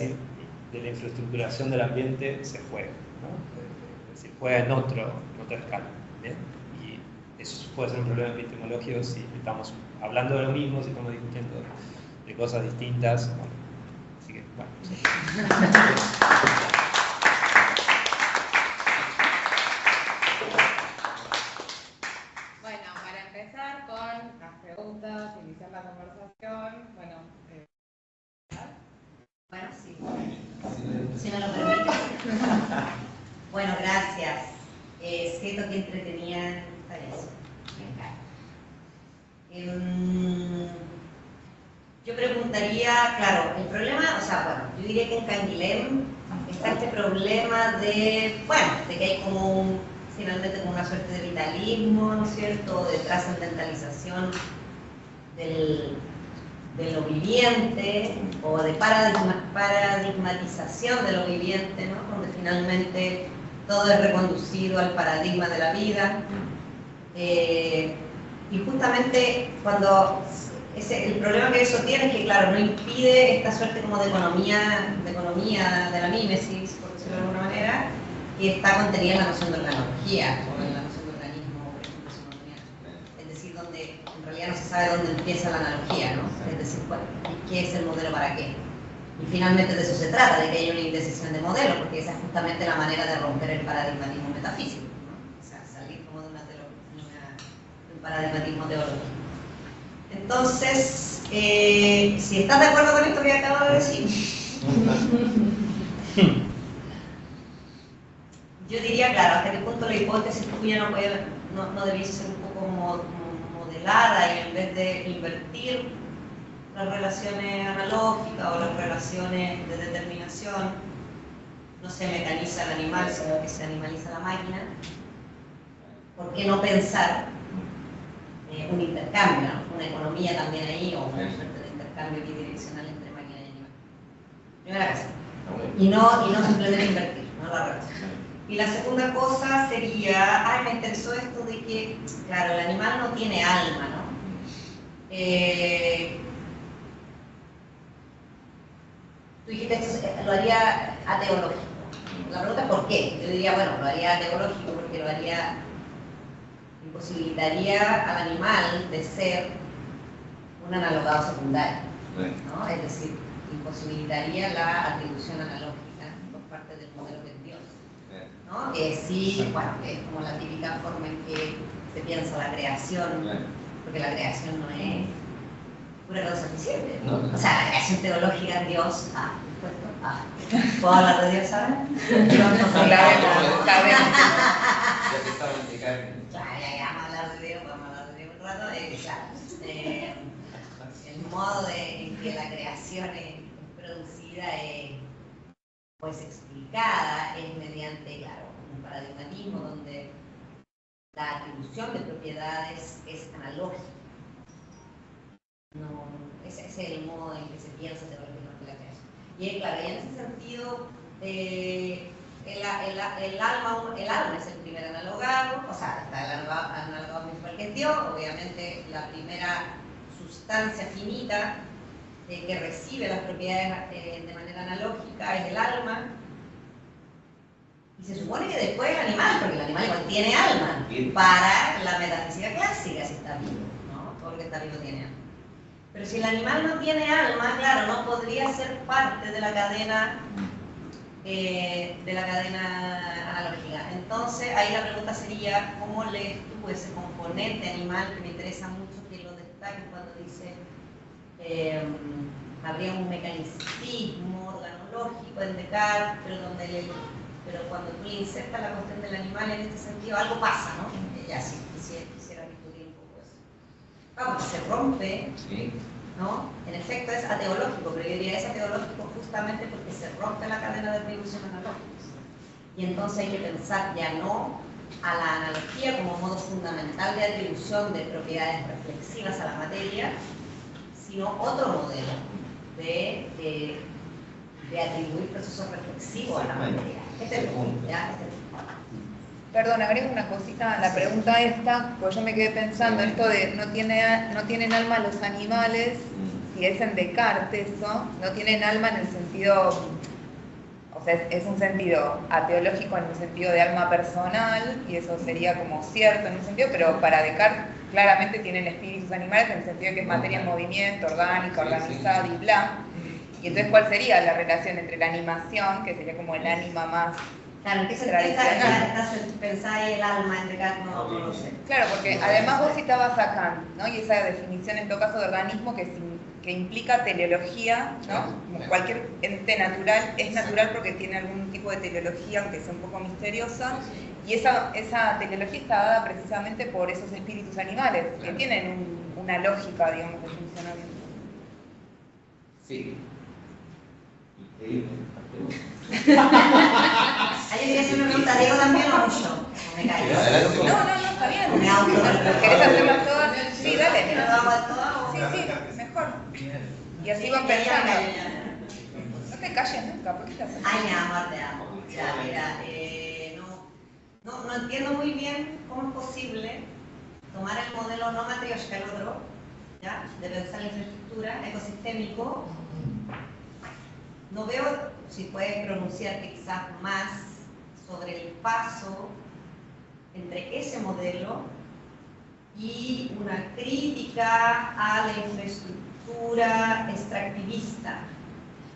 S4: infraestructuración del ambiente se juega, ¿no? Es decir, juega en otra escala, ¿bien? Eso puede ser un problema epistemológico si estamos hablando de lo mismo, si estamos discutiendo de cosas distintas. Bueno, así que, bueno. Sí.
S3: Bueno, para empezar con las preguntas, iniciar la conversación,
S5: Bueno, sí. Si me lo permite. Bueno, gracias. Siento que entretenían eso. Yo preguntaría, claro, el problema, o sea, bueno, yo diría que en Canguilhem está este problema de que hay finalmente como una suerte de vitalismo, ¿no es cierto?, de trascendentalización de lo viviente, o de paradigmatización de lo viviente, ¿no?, donde finalmente todo es reconducido al paradigma de la vida. Y justamente el problema que eso tiene es que, claro, no impide esta suerte como de economía de la mímesis, por decirlo de alguna manera, que está contenida en la noción de organología, o en la noción de organismo, por ejemplo, simultáneo. Es decir, donde en realidad no se sabe dónde empieza la analogía, ¿no? Es decir, ¿qué es el modelo para qué? Y finalmente de eso se trata, de que haya una indecisión de modelo, porque esa es justamente la manera de romper el paradigmatismo metafísico, ¿no? O sea, salir como de un paradigmatismo teológico. Entonces, si estás de acuerdo con esto que acabo de decir, yo diría, claro, hasta qué punto la hipótesis tuya no debiese ser un poco modelada, y en vez de invertir las relaciones analógicas o las relaciones de determinación, no se mecaniza el animal, sino que se animaliza la máquina. ¿Por qué no pensar un intercambio, ¿no?, una economía también ahí, o una suerte de intercambio bidireccional entre máquina y animal? Primera cosa. Y no simplemente invertir, no la relación. Y la segunda cosa sería, me interesó esto de que, claro, el animal no tiene alma, ¿no? Tú dijiste esto lo haría ateológico. La pregunta es ¿por qué? Yo diría, bueno, lo haría ateológico porque imposibilitaría al animal de ser un analogado secundario, ¿no? Es decir, imposibilitaría la atribución analógica por parte del modelo de Dios, ¿no? Que sí, bueno, que es como la típica forma en que se piensa la creación, porque la creación no es pura cosa suficiente, ¿no? O sea, la creación teológica de Dios, ¿puedo hablar de Dios ahora? Vamos a hablar de Dios un rato. El modo en que la creación es producida, pues explicada, es mediante, claro, un paradigmatismo donde la atribución de propiedades es analógica. Ese es el modo en que se piensa teológicamente la creación. Y claro, y en ese sentido, el alma es el primer analogado, o sea, está el analogado principal que es Dios, obviamente la primera sustancia finita que recibe las propiedades de manera analógica es el alma. Y se supone que después el animal, porque el animal igual tiene alma, para la metafísica clásica, si está vivo, ¿no? Todo lo que está vivo tiene alma. Pero si el animal no tiene alma, claro, no podría ser parte de la cadena analógica. Entonces, ahí la pregunta sería, ¿cómo lees tú ese componente animal que me interesa mucho que lo destaques cuando dice habría un mecanicismo organológico en Descartes, pero cuando tú le insertas la cuestión del animal en este sentido, algo pasa, ¿no? Ya sí, quisiera discutir un poco eso. Vamos, se rompe, ¿no? En efecto es ateológico, pero yo diría es ateológico justamente porque se rompe la cadena de atribución analógica. Y entonces hay que pensar ya no a la analogía como modo fundamental de atribución de propiedades reflexivas a la materia, sino otro modelo de atribuir procesos reflexivos a la materia. Este es el punto, ¿ya?
S3: Perdón, agrego una cosita a la pregunta esta, pues yo me quedé pensando esto de no tienen alma los animales, si es en Descartes eso, no tienen alma en el sentido, o sea, es un sentido ateológico en el sentido de alma personal, y eso sería como cierto en un sentido, pero para Descartes claramente tienen espíritus animales en el sentido de que es materia en movimiento, orgánica, organizada y bla. Y entonces, ¿cuál sería la relación entre la animación, que sería como el ánima más
S5: claro, ¿en qué sentido pensáis el alma en Descartes? No lo sé.
S3: Claro, porque además vos citabas a Kant, ¿no? Y esa definición en todo caso de organismo que implica teleología, ¿no? Cualquier ente natural es natural porque tiene algún tipo de teleología, aunque sea un poco misteriosa, y esa teleología está dada precisamente por esos espíritus animales, que tienen una lógica, digamos, de funcionamiento.
S2: Sí.
S5: Ahí quería hacer una pregunta, ¿Diego también o yo? Me callo.
S3: No, está bien.
S5: Me auto.
S3: ¿Querés hacerlas todas? Sí, dale.
S5: ¿Lo hago a todas?
S3: Sí, mejor. Y así van pensando. No te calles nunca, ¿por qué estás así?
S5: Ay, mi amor, te amo. Ya, mira, no entiendo muy bien cómo es posible tomar el modelo no Matryoshka, el otro, ¿ya? De pensar la infraestructura ecosistémico. No veo si puedes pronunciarte quizás más sobre el paso entre ese modelo y una crítica a la infraestructura extractivista.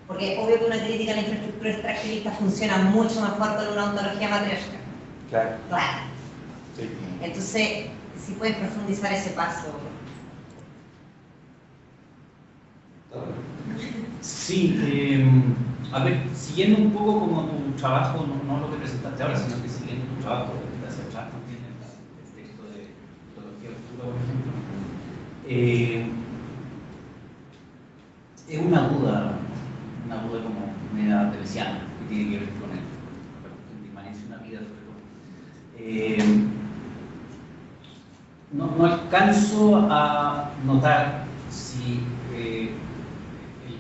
S5: Porque obvio que una crítica a la infraestructura extractivista funciona mucho mejor con una ontología matryoshka.
S2: Claro.
S5: Sí. Entonces, si puedes profundizar ese paso.
S6: Sí, a ver, siguiendo un poco como tu trabajo, no lo que presentaste ahora, sino que siguiendo tu trabajo de hace atrás también en el texto de ontología futura, por ejemplo, es una duda como media teresiana, que tiene que ver con la cuestión de inmanencia de una vida, sobre todo. No alcanzo a notar si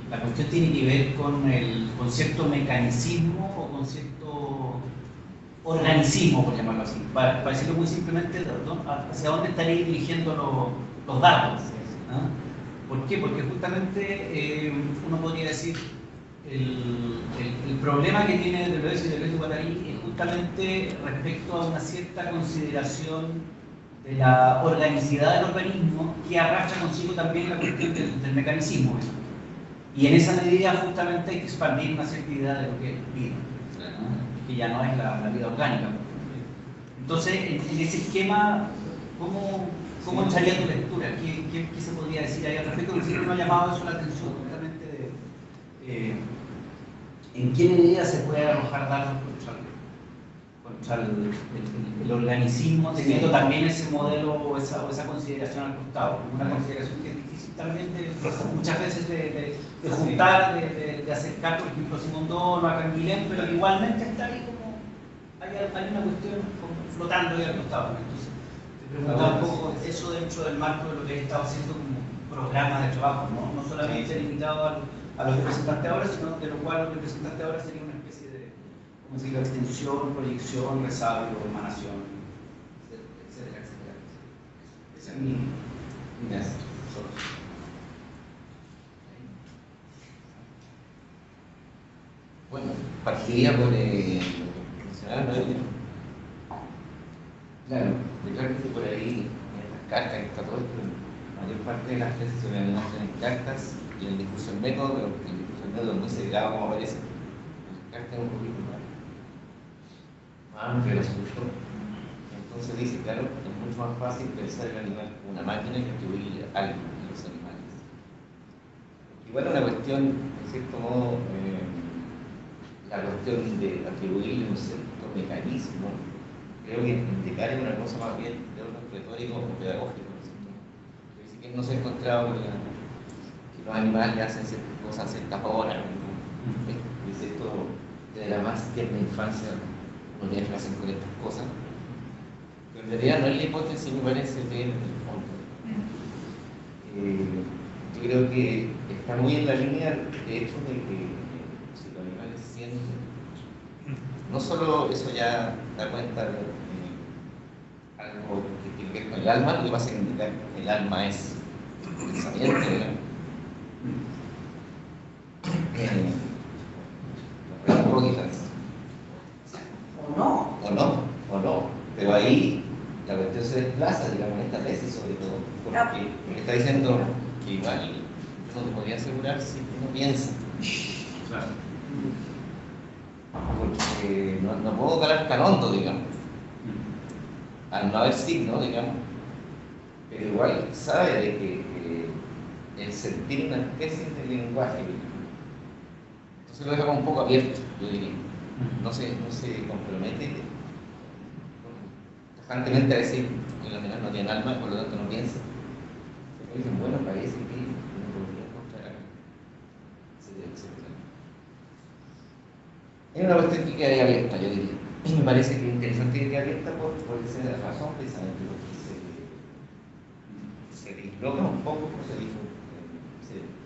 S6: la cuestión tiene que ver con el concepto mecanicismo o concepto organicismo, por llamarlo así, para decirlo muy simplemente, hacia dónde estaréis dirigiendo los datos, ¿no? ¿Por qué? Porque justamente uno podría decir el problema que tiene Deleuze y Deleuze-Guattari es justamente respecto a una cierta consideración de la organicidad del organismo que arrastra consigo también la cuestión del mecanicismo. Y en esa medida justamente hay que expandir una cierta idea de lo que es vida, ¿no? Que ya no es la vida orgánica. Entonces, en ese esquema, ¿cómo echaría tu lectura? ¿Qué se podría decir ahí al respecto? Porque siempre me ha llamado eso la atención, justamente de en qué medida se puede arrojar datos contra el organicismo, teniendo también ese modelo o esa consideración al costado, una consideración que es difícil también muchas veces de juntar, de acercar, por ejemplo, a Simondon o a Canguilhem, pero igualmente está ahí como hay una cuestión flotando ahí al costado. Entonces, te preguntaba un poco eso dentro del marco de lo que he estado haciendo como programa de trabajo, no solamente limitado a los representantes ahora, sino de lo cual los representantes ahora sería una especie de, como decir, extensión, proyección, resabio, emanación, etcétera, etcétera. Esa es mi idea.
S2: Bueno, partiría por mencionar, ¿no? Claro, Descartes por ahí, en estas cartas que está todo esto, la mayor parte de las tesis se organizan en cartas y en el discurso del método, pero el discurso del método es muy segregado como aparece. Descartes es un poquito más amplio el asunto. Entonces dice, claro, es mucho más fácil pensar el animal como una máquina que atribuirle algo a los animales. Igual una cuestión, en cierto modo, la cuestión de atribuirle un cierto mecanismo, creo que indicar es una cosa más bien de orden retórico o pedagógico. Dice que no se ha encontrado que los animales hacen ciertas cosas a ciertas horas. Dice esto desde la más tierna infancia, uno tiene que hacer con estas cosas. Pero en realidad no es la hipótesis, me parece, que en el fondo. Yo creo que está muy en la línea de hecho de que si los animales sienten, no solo eso ya da cuenta de algo que tiene que ver con el alma, lo que pasa es que el alma es pensamiento, los retrógitas. O no, pero ahí la cuestión se desplaza, digamos, en esta tesis sobre todo, porque está diciendo que igual yo no te podría asegurar si uno piensa.
S6: Claro.
S2: Porque no puedo calar tan hondo, digamos, al no haber signo, digamos, pero igual sabe de que el sentir una especie de lenguaje, entonces lo deja como un poco abierto, yo diría. No se compromete tajantemente a decir que los animales no tienen alma, por lo tanto no piensa. Pero dicen, bueno, parece que uno podría encontrar algo, etcétera, etcétera. Es una cuestión que queda abierta, yo diría. Y me parece que es interesante que quede abierta por esa razón, precisamente, porque se disloca un poco,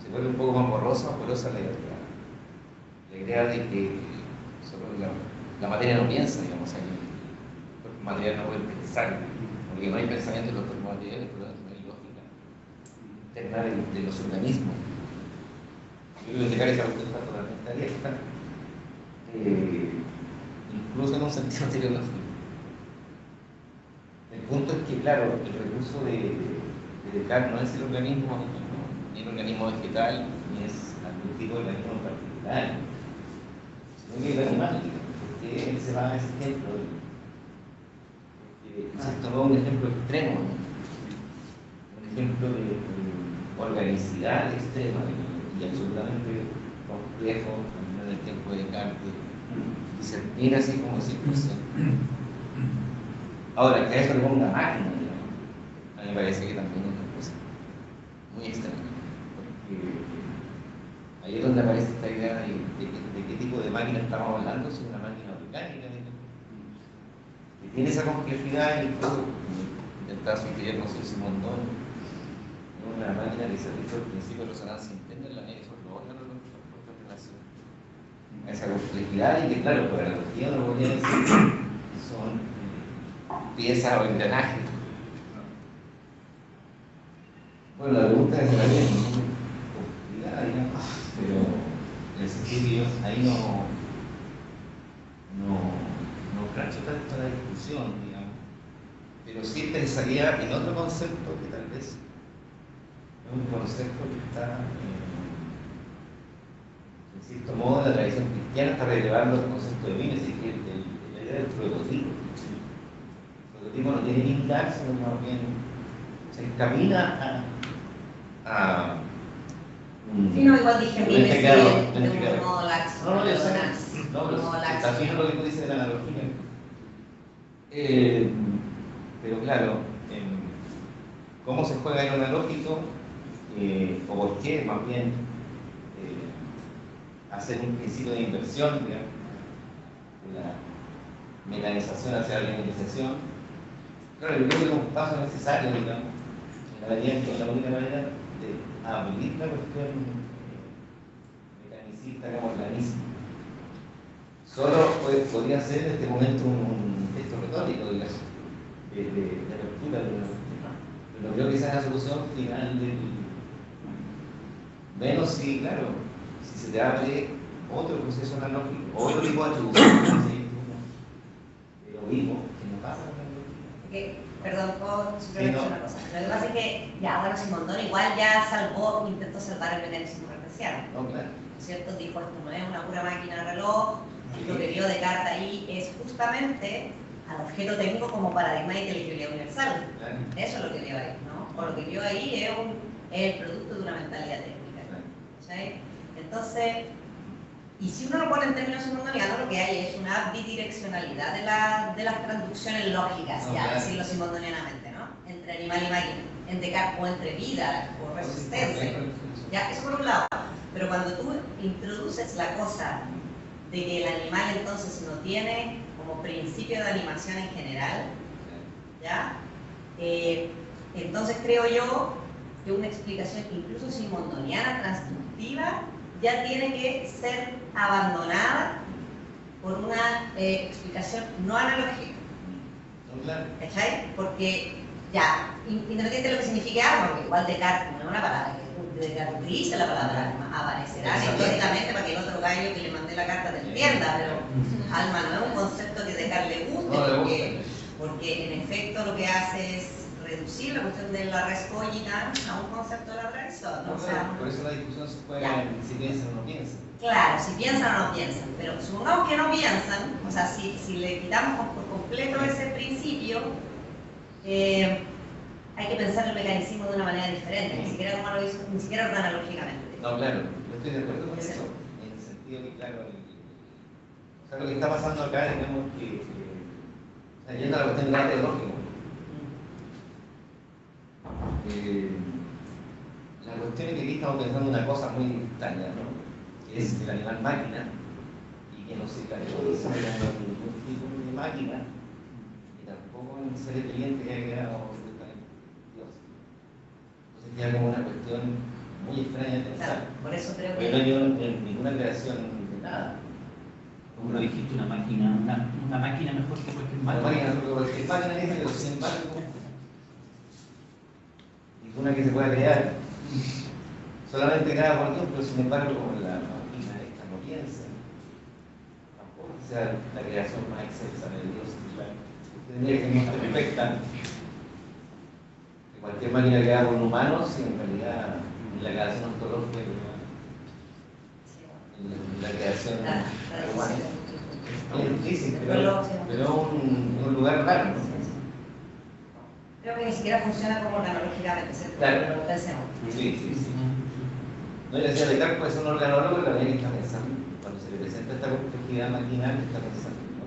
S2: se vuelve un poco más borrosa la idea de que solo la materia no piensa, digamos, el cuerpo material no puede pensar, porque no hay pensamiento en los cuerpos materiales, por lo tanto no hay lógica interna de los organismos. Yo creo que esa cuestión está totalmente abierta. Incluso en un sentido teleológico. El punto es que, claro, el recurso de Descartes no es el organismo, ni el organismo vegetal, ni es algún tipo de organismo en particular, sino que el animal, porque él se va a ese ejemplo, porque se tomó un ejemplo extremo, un ejemplo de organicidad extrema y absolutamente complejo en el tiempo de Descartes. Y se mira así como circunstancia. Ahora, que a eso le ponga una máquina, digamos, a mí me parece que también es una cosa muy extraña, porque ahí es donde aparece esta idea de qué tipo de máquina estamos hablando, si es una máquina orgánica, que tiene esa complejidad y todo, intentar sugerir, no sé, Simón Don, una máquina que se ha dicho al principio de resonancia interna en la medida son los órganos de nuestra relación. Esa complejidad y que, claro, por analogía no lo podría decir que son piezas o engranajes. Bueno, la pregunta es la bien, muy complicada, digamos, pero en el sentido que yo ahí no cacho tanto la discusión, digamos, pero sí pensaría en otro concepto que tal vez es un concepto que está en cierto modo la tradición cristiana está relevando el concepto de mimesis, que es la idea del prototipo. El prototipo no tiene que imitar, sino más bien se encamina a
S5: Sí, no, igual dije mimesis de un modo laxo.
S2: No, yo sé. No, pero está fino lo que tú dices de la analogía. Pero claro, ¿cómo se juega en lo analógico? ¿O por qué, más bien, hacer un principio de inversión, digamos, de la mecanización hacia la mecanización? Claro, yo creo que es un paso necesario, digamos, en la única manera de abolir la cuestión Solo podría ser en este momento un texto retórico de apertura de una cuestión. Pero creo que esa es la solución final del. Menos si, claro, si se te abre otro proceso analógico, otro tipo de atribución, de lo mismo, que no pasa con la analogía.
S5: Perdón, puedo simplemente
S2: Sí,
S5: decir
S2: no.
S5: una cosa. Lo que pasa es que, ya, bueno, Simondón igual ya intentó salvar el mecanismo referencial.
S2: No, claro.
S5: ¿No es cierto? Dijo, esto no es una pura máquina de reloj, y lo que vio Descartes ahí es justamente al objeto técnico como paradigma de inteligibilidad universal.
S2: Claro.
S5: Eso es lo que vio ahí, ¿no? O lo que vio ahí es el producto de una mentalidad técnica. ¿Sí? Entonces, y si uno lo pone en términos simondonianos, lo que hay es una bidireccionalidad de las traducciones lógicas,
S2: No,
S5: ya
S2: claro.
S5: decirlo simondonianamente, ¿no? Entre animal y máquina, en Descartes, o entre vida o resistencia. Ya, eso por un lado. Pero cuando tú introduces la cosa de que el animal entonces no tiene como principio de animación en general, ¿ya? Entonces creo yo que una explicación incluso simondoniana, transductiva, ya tiene que ser abandonada por una explicación no analógica.
S2: No, claro.
S5: ¿Cachai? Porque ya, independiente de lo que signifique alma, porque igual Descartes no es una palabra que Descartes utiliza la palabra alma, aparecerá anecdóticamente para que el otro gallo que le mandé la carta te entienda, pero alma no es un concepto que Descartes le guste,
S2: No le gusta.
S5: porque en efecto lo que hace es reducir la cuestión de la res cogitans a un concepto de la tradición, ¿no?
S2: No,
S5: O sea,
S2: claro, por eso la discusión se puede
S5: ya.
S2: si piensan o no piensan.
S5: claro, si piensan o no piensan, pero supongamos que no piensan, o sea, si le quitamos por completo ese principio, hay que pensar el mecanismo de una manera diferente, ni siquiera como lo hizo, ni siquiera analógicamente.
S2: No, claro, yo estoy de acuerdo con eso, en el sentido que, claro, o sea, lo que está pasando acá, digamos que, o sea, yendo a la cuestión del arte lógico, la cuestión es que aquí estamos pensando una cosa muy extraña, ¿no? Que es el animal máquina, y que no se caracteriza por ningún tipo de máquina, y tampoco en ser cliente que haya creado directamente Dios. Entonces ya como una cuestión muy extraña de pensar.
S5: Claro, por eso creo
S2: Porque no hay
S5: que...
S2: ninguna creación de nada.
S6: Como lo dijiste, una máquina mejor que cualquier
S2: Una
S6: máquina.
S2: máquina, cualquier máquina dice, pero sin embargo, ninguna que se pueda crear. Solamente creada por Dios, pero sin embargo, como la máquina esta no piensa, tampoco sea la creación más excelsa de Dios, tendría que ser más perfecta que cualquier máquina creada por un humano, si en realidad la creación ontológica la creación humana. Es difícil, pero un lugar raro, ¿no?
S5: Creo que ni siquiera funciona como analógicamente, ¿cierto?
S2: Claro.
S5: Pero lo pensemos.
S2: Sí. No, yo decía, Descartes puede ser un organólogo, pero también está pensando, cuando se le presenta esta complejidad maquinal, está pensando en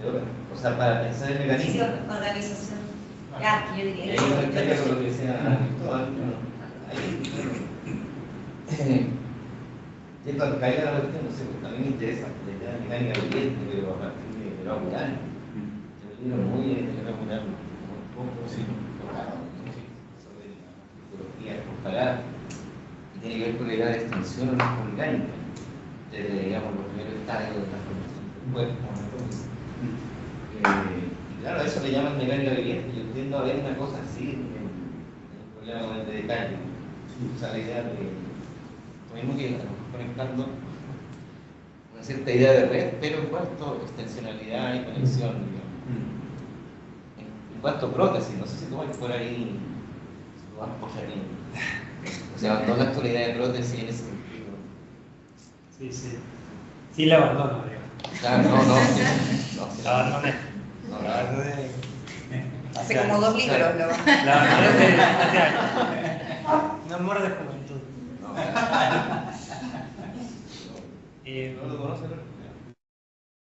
S2: órganos. O sea, para pensar en
S5: Sí,
S2: mecanismos.
S5: organización. Ya, yo
S2: Y
S5: diría
S2: ahí uno explica con lo que decía Cristóbal, ahí, yendo al caer a la cuestión, no sé, pues también me interesa la idea de mecánica viviente, pero a partir de lo ocular. Es un libro muy ocular, muy poco, tocado, sobre la psicología comparada, y tiene que ver con la idea de extensión orgánica, desde, digamos, los primeros estadios de transformación del cuerpo. Y claro, a eso le llaman mecánica viviente. Yo entiendo a ver una cosa así en el problema de detalle. O sea, la idea de lo mismo que conectando una cierta idea de red, pero en cuanto a extensionalidad y conexión, digamos. En cuanto a prótesis, no sé si tú vas por ahí, si tú vas por ahí. O sea, abandonas tu idea de prótesis en ese sentido.
S4: Sí. Sí, la abandono, digamos.
S2: Claro, no,
S4: La abandoné.
S2: No,
S4: La abandoné.
S3: Hace como 2 libros, ¿no?
S4: La abandoné hace años. Un amor de juventud.
S2: ¿No lo conoces?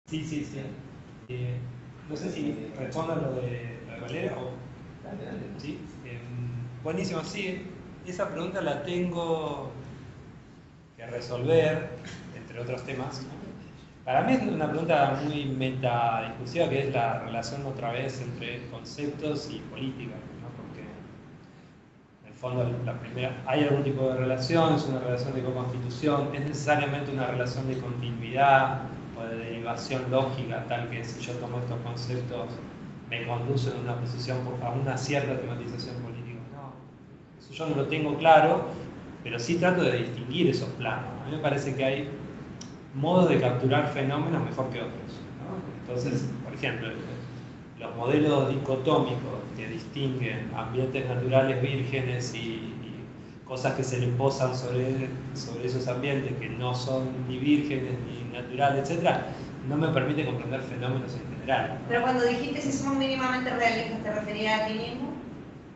S4: Sí. No sé si respondo a lo de Valera o...
S2: Dale.
S4: Sí. Buenísimo, sí. Esa pregunta la tengo que resolver, entre otros temas, ¿no? Para mí es una pregunta muy metadiscursiva, que es la relación otra vez entre conceptos y política, ¿no? Porque en el fondo, la primera, hay algún tipo de relación, es una relación de co-constitución, es necesariamente una relación de continuidad o de derivación lógica, tal que si yo tomo estos conceptos me conducen a una posición, a una cierta tematización política. No, eso yo no lo tengo claro, pero sí trato de distinguir esos planos. A mí me parece que hay modos de capturar fenómenos mejor que otros, ¿no? Entonces, por ejemplo, los modelos dicotómicos que distinguen ambientes naturales vírgenes y cosas que se le posan sobre esos ambientes que no son ni vírgenes ni naturales, etc., no me permite comprender fenómenos en general.
S5: Pero cuando dijiste si somos mínimamente realistas, ¿te referías a ti mismo?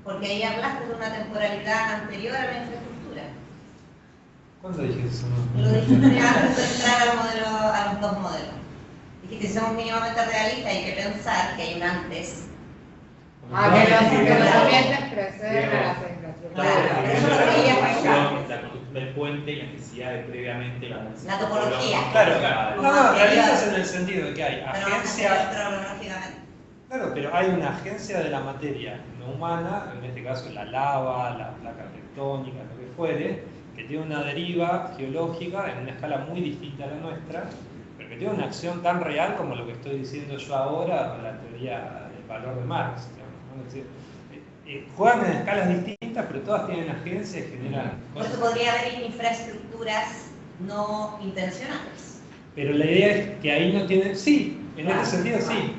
S5: Porque ahí hablaste de una temporalidad anterior a la infraestructura.
S4: ¿Cuándo dije eso?
S5: Lo dijiste antes de entrar a los dos modelos. Dijiste si somos mínimamente realistas, hay que pensar que hay un antes.
S3: Que los ambientes preceden a las infraestructuras.
S5: Claro, eso lo veía
S7: la construcción del puente y la necesidad de previamente
S5: la topología.
S4: Claro, no, realistas en el sentido de que hay
S5: Pero
S4: agencia.
S5: cronológicamente.
S4: Claro, pero hay una agencia de la materia no humana, en este caso la lava, la placa tectónica, lo que fuere, que tiene una deriva geológica en una escala muy distinta a la nuestra, pero que tiene una acción tan real como lo que estoy diciendo yo ahora con la teoría del valor de Marx. Digamos, ¿no? Es decir, juegan en escalas distintas, pero todas tienen agencia y generan
S5: Por
S4: cosas.
S5: eso podría haber infraestructuras no intencionales.
S4: Pero la idea es que ahí no tienen. Sí, en este sentido sí.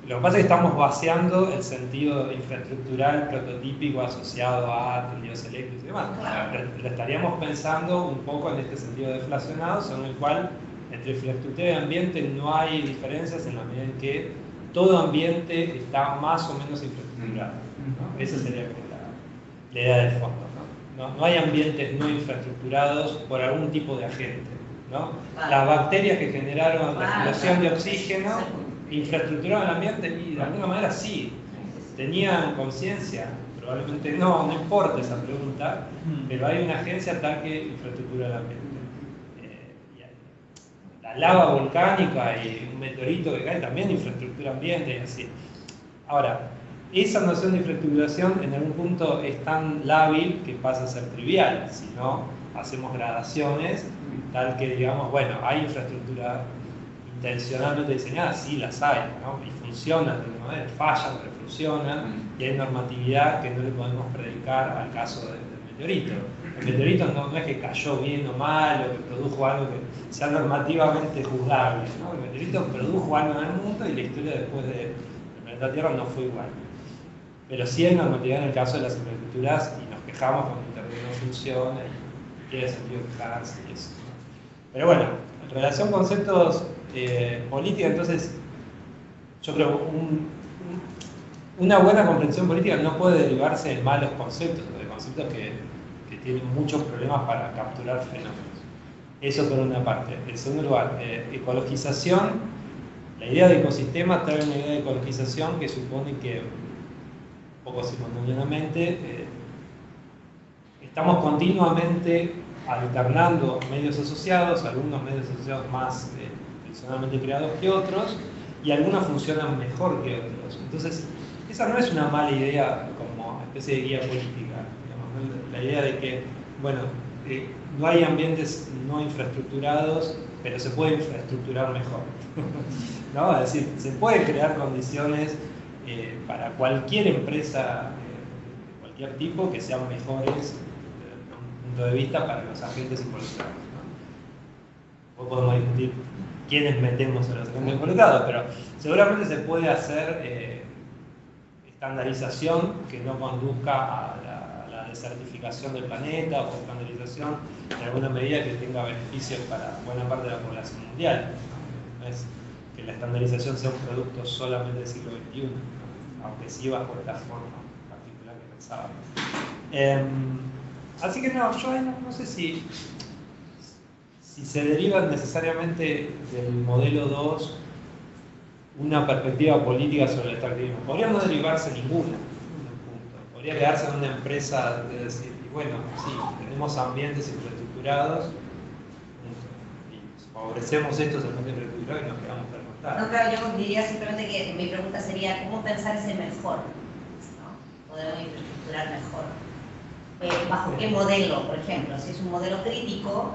S4: Lo que pasa es que estamos vaciando el sentido infraestructural prototípico asociado a tendidos eléctricos y demás.
S5: Claro.
S4: Lo estaríamos pensando un poco en este sentido deflacionado, según el cual entre infraestructura y ambiente no hay diferencias en la medida en que todo ambiente está más o menos infraestructurado, ¿no? Esa sería como la idea del fondo, ¿no? No hay ambientes no infraestructurados por algún tipo de agente, ¿no? Las bacterias que generaron la explosión de oxígeno infraestructuraron el ambiente y de alguna manera sí, tenían conciencia, probablemente no importa esa pregunta, pero hay una agencia tal que infraestructura el ambiente. La lava volcánica y un meteorito que cae también infraestructura ambiente y así. Ahora, esa noción de infraestructuración en algún punto es tan lábil que pasa a ser trivial, si no hacemos gradaciones tal que digamos, bueno, hay infraestructura intencionalmente diseñadas, sí las hay, ¿no? Y funcionan de alguna manera, fallan, pero funcionan, y hay normatividad que no le podemos predicar al caso del meteorito. El meteorito no es que cayó bien o mal, o que produjo algo que sea normativamente juzgable, ¿no? El meteorito produjo algo en el mundo y la historia después del planeta Tierra no fue igual. Pero sí hay normatividad en el caso de las infraestructuras y nos quejamos cuando Internet no funciona y tiene sentido quejarse y eso, ¿no? Pero bueno, en relación a conceptos política, entonces yo creo una buena comprensión política no puede derivarse de malos conceptos, o de conceptos que tienen muchos problemas para capturar fenómenos. Eso por una parte. En segundo lugar, ecologización. La idea de ecosistema trae una idea de ecologización que supone que, un poco simultáneamente, estamos continuamente alternando medios asociados, algunos medios asociados más tradicionalmente creados que otros, y algunos funcionan mejor que otros. Entonces, esa no es una mala idea como especie de guía política, digamos, ¿no? La idea de que, bueno, no hay ambientes no infraestructurados, pero se puede infraestructurar mejor, ¿no? Es decir, se puede crear condiciones para cualquier empresa de cualquier tipo que sean mejores desde un punto de vista para los agentes involucrados, ¿no? Podemos discutir quiénes metemos a los agentes involucrados, pero seguramente se puede hacer estandarización que no conduzca a la desertificación del planeta, o estandarización en alguna medida que tenga beneficios para buena parte de la población mundial, ¿no? No es que la estandarización sea un producto solamente del siglo XXI, ¿no? Aunque sí bajo esta forma particular que pensábamos. Así que no, yo no sé si se deriva necesariamente del modelo 2 una perspectiva política sobre el extractivismo. Podría no derivarse ninguna, podría quedarse en una empresa de decir, bueno, sí, tenemos ambientes infraestructurados y favorecemos estos ambientes infraestructurados y nos quedamos permanentes.
S5: No, claro, yo diría simplemente que mi pregunta sería, ¿cómo pensar ese mejor? ¿No? Podemos infraestructurar mejor. bajo qué modelo, por ejemplo. Si es un modelo crítico,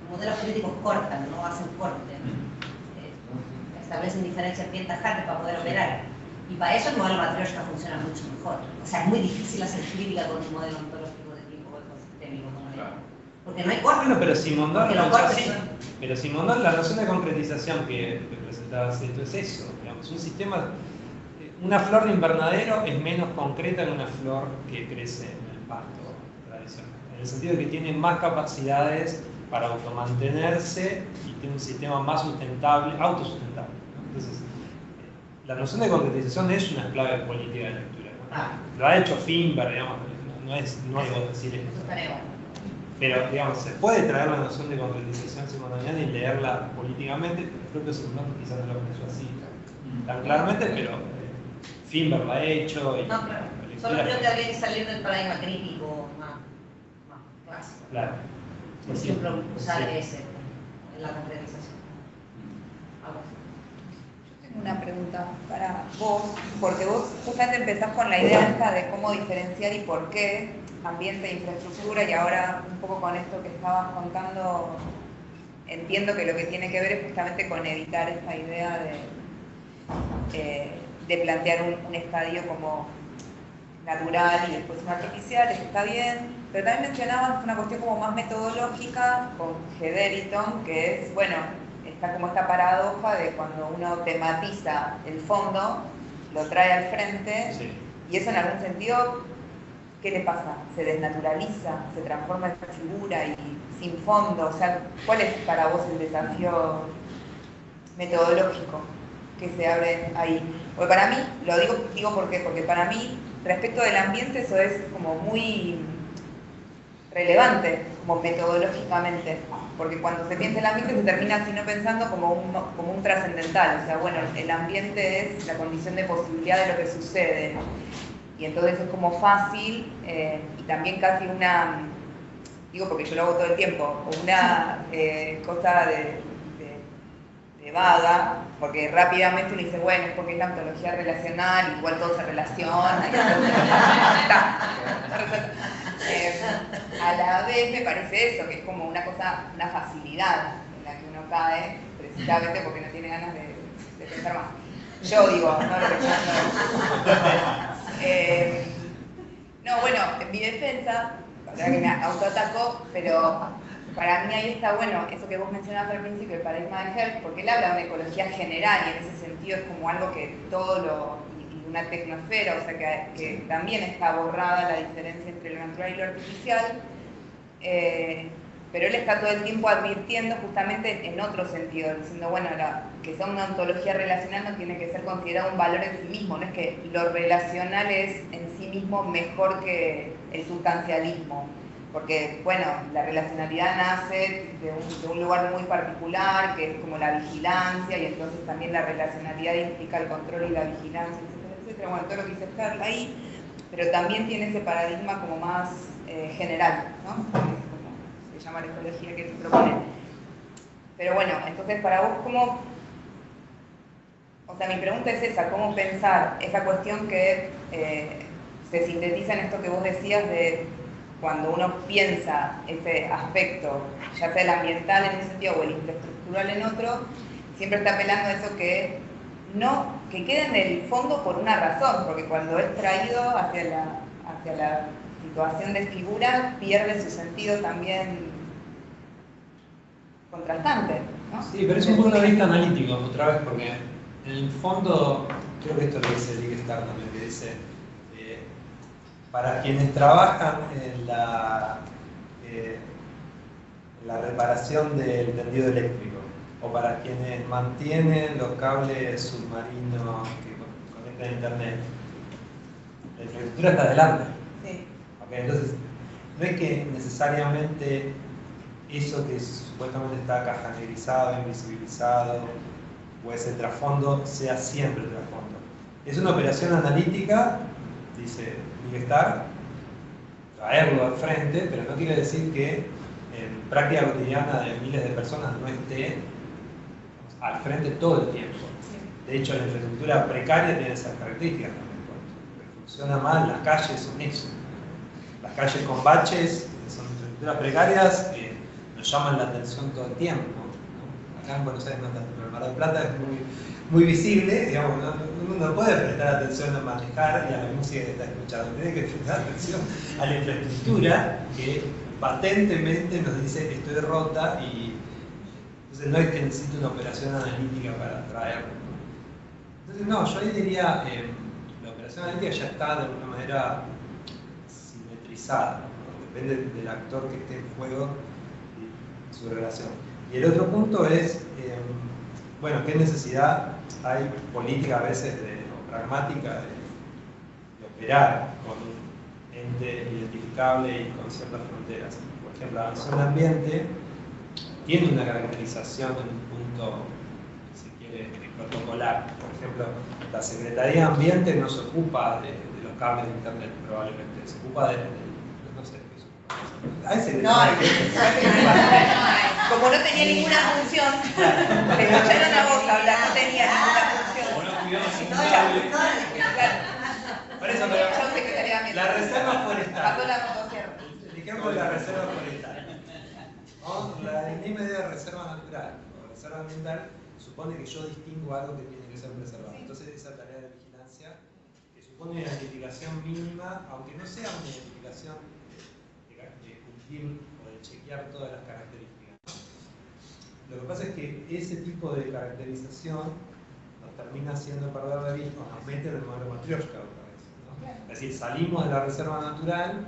S5: los modelos críticos cortan, no hacen corte. Establecen diferencias bien tajantes para poder operar. Y para eso el modelo Matryoshka funciona mucho mejor. O sea, es muy difícil hacer crítica con un modelo ontológico de tipo ecosistémico como el. Porque no hay corte.
S4: Bueno, pero Simondon
S5: Porque los
S4: lo hizo
S5: cortes
S4: así.
S5: son-
S4: Pero Simondon, la noción de concretización que presentabas esto es eso. Digamos, un sistema, una flor de invernadero es menos concreta que una flor que crece en el pasto tradicional. En el sentido de que tiene más capacidades para automantenerse y tiene un sistema más sustentable, autosustentable, ¿no? Entonces, la noción de concretización es una clave política de lectura, ¿no?
S5: Ah.
S4: Lo ha hecho Finber, digamos, no es nuevo decir
S5: Eso
S4: esto.
S5: estaría bueno.
S4: Pero, digamos, se puede traer la noción de concretización simondoniana y leerla políticamente. El propio Simondon quizás no lo pensó así tan claramente, pero Finber lo ha hecho. Y
S5: No, claro. Solo creo que habría que salir del paradigma crítico más clásico.
S4: Claro.
S5: Por
S4: Sí,
S5: ejemplo, usar
S4: sí.
S5: ese en la concretización. Algo así.
S3: Yo tengo una pregunta para vos, porque vos justamente empezás con la idea esta de cómo diferenciar y por qué ambiente e infraestructura, y ahora un poco con esto que estabas contando, entiendo que lo que tiene que ver es justamente con evitar esta idea de plantear un estadio como natural y después un artificial, eso está bien, pero también mencionabas una cuestión como más metodológica con Hederiton, que es, bueno, está como esta paradoja de cuando uno tematiza el fondo, lo trae al frente,
S4: Sí.
S3: y eso en algún sentido, ¿qué le pasa? Se desnaturaliza, se transforma en figura y sin fondo. O sea, ¿cuál es para vos el desafío metodológico que se abre ahí? Porque para mí, lo digo ¿por qué? Porque para mí, respecto del ambiente, eso es como muy relevante, como metodológicamente. Porque cuando se piensa el ambiente se termina sino pensando como un trascendental. O sea, bueno, el ambiente es la condición de posibilidad de lo que sucede. Y entonces es como fácil y también casi una, digo porque yo lo hago todo el tiempo, una cosa de vaga, porque rápidamente uno dice, bueno, es porque es la ontología relacional, igual todo se relaciona, y a la vez me parece eso, que es como una cosa, una facilidad en la que uno cae, precisamente porque no tiene ganas de pensar más. Yo digo, no lo que no, bueno, en mi defensa, la verdad que me autoataco, pero para mí ahí está bueno eso que vos mencionabas al principio, el paradigma de Hertz, porque él habla de una ecología general y en ese sentido es como algo que todo lo, y una tecnosfera, o sea que también está borrada la diferencia entre lo natural y lo artificial, pero él está todo el tiempo advirtiendo justamente en otro sentido, diciendo, bueno, que sea una ontología relacional no tiene que ser considerado un valor en sí mismo, no es que lo relacional es en sí mismo mejor que el sustancialismo, porque, bueno, la relacionalidad nace de un lugar muy particular, que es como la vigilancia, y entonces también la relacionalidad implica el control y la vigilancia, etcétera, etcétera, bueno, todo lo que dice Perl ahí, pero también tiene ese paradigma como más general, ¿no? Se llama la ecología que se propone. Pero bueno, entonces para vos, ¿cómo? O sea, mi pregunta es esa, ¿cómo pensar esa cuestión que se sintetiza en esto que vos decías de cuando uno piensa ese aspecto, ya sea el ambiental en un sentido o el infraestructural en otro, siempre está apelando a eso que quede en el fondo por una razón, porque cuando es traído hacia la situación de figura, pierde su sentido también contrastante, ¿no?
S4: Sí, pero es un punto de vista analítico, otra vez, porque en el fondo, creo que esto lo dice Ligestar también, que dice, para quienes trabajan en la reparación del tendido eléctrico, o para quienes mantienen los cables submarinos que conectan a internet, la infraestructura está adelante.
S3: Sí.
S4: Okay, entonces, no es que necesariamente eso que supuestamente está cajanegrizado, invisibilizado, o ese trasfondo sea siempre el trasfondo. Es una operación analítica, dice Ligestar, traerlo al frente, pero no quiere decir que en práctica cotidiana de miles de personas no esté al frente todo el tiempo. De hecho, la infraestructura precaria tiene esas características también. Lo que funciona mal, las calles son eso. las calles con baches, que son infraestructuras precarias, nos llaman la atención todo el tiempo, ¿no? Acá en Buenos Aires no tanto, pero en Mar del Plata es muy visible, digamos, uno no puede prestar atención a manejar y a la música que está escuchando, tiene que prestar atención a la infraestructura que patentemente nos dice estoy rota y entonces no es que necesite una operación analítica para traerlo, ¿no? Entonces no, yo ahí diría, la operación analítica ya está de alguna manera simetrizada, ¿no? Depende del actor que esté en juego y su relación. Y el otro punto es, bueno, ¿qué necesidad hay política a veces o pragmática de operar con un ente identificable y con ciertas fronteras? Por ejemplo, la zona ambiente tiene una caracterización en un punto, si quiere, protocolar. Por ejemplo, la Secretaría de Ambiente no se ocupa de los cables de internet probablemente, se ocupa de no sé qué se ocupa. Hay secretaría
S5: Como no tenía ninguna función, le escucharon a vos hablar, no tenía ninguna función.
S4: Por eso, pero la reserva forestal. El ejemplo de la reserva forestal. ¿No? La ley de reserva natural o reserva ambiental supone que yo distingo algo que tiene que ser preservado. Entonces esa tarea de vigilancia que supone una identificación mínima, aunque no sea una identificación de cumplir o de chequear todas las características. Lo que pasa es que ese tipo de caracterización nos termina haciendo perder de vista, nos mete en el modelo Matryoshka otra vez, ¿no? Es decir, salimos de la reserva natural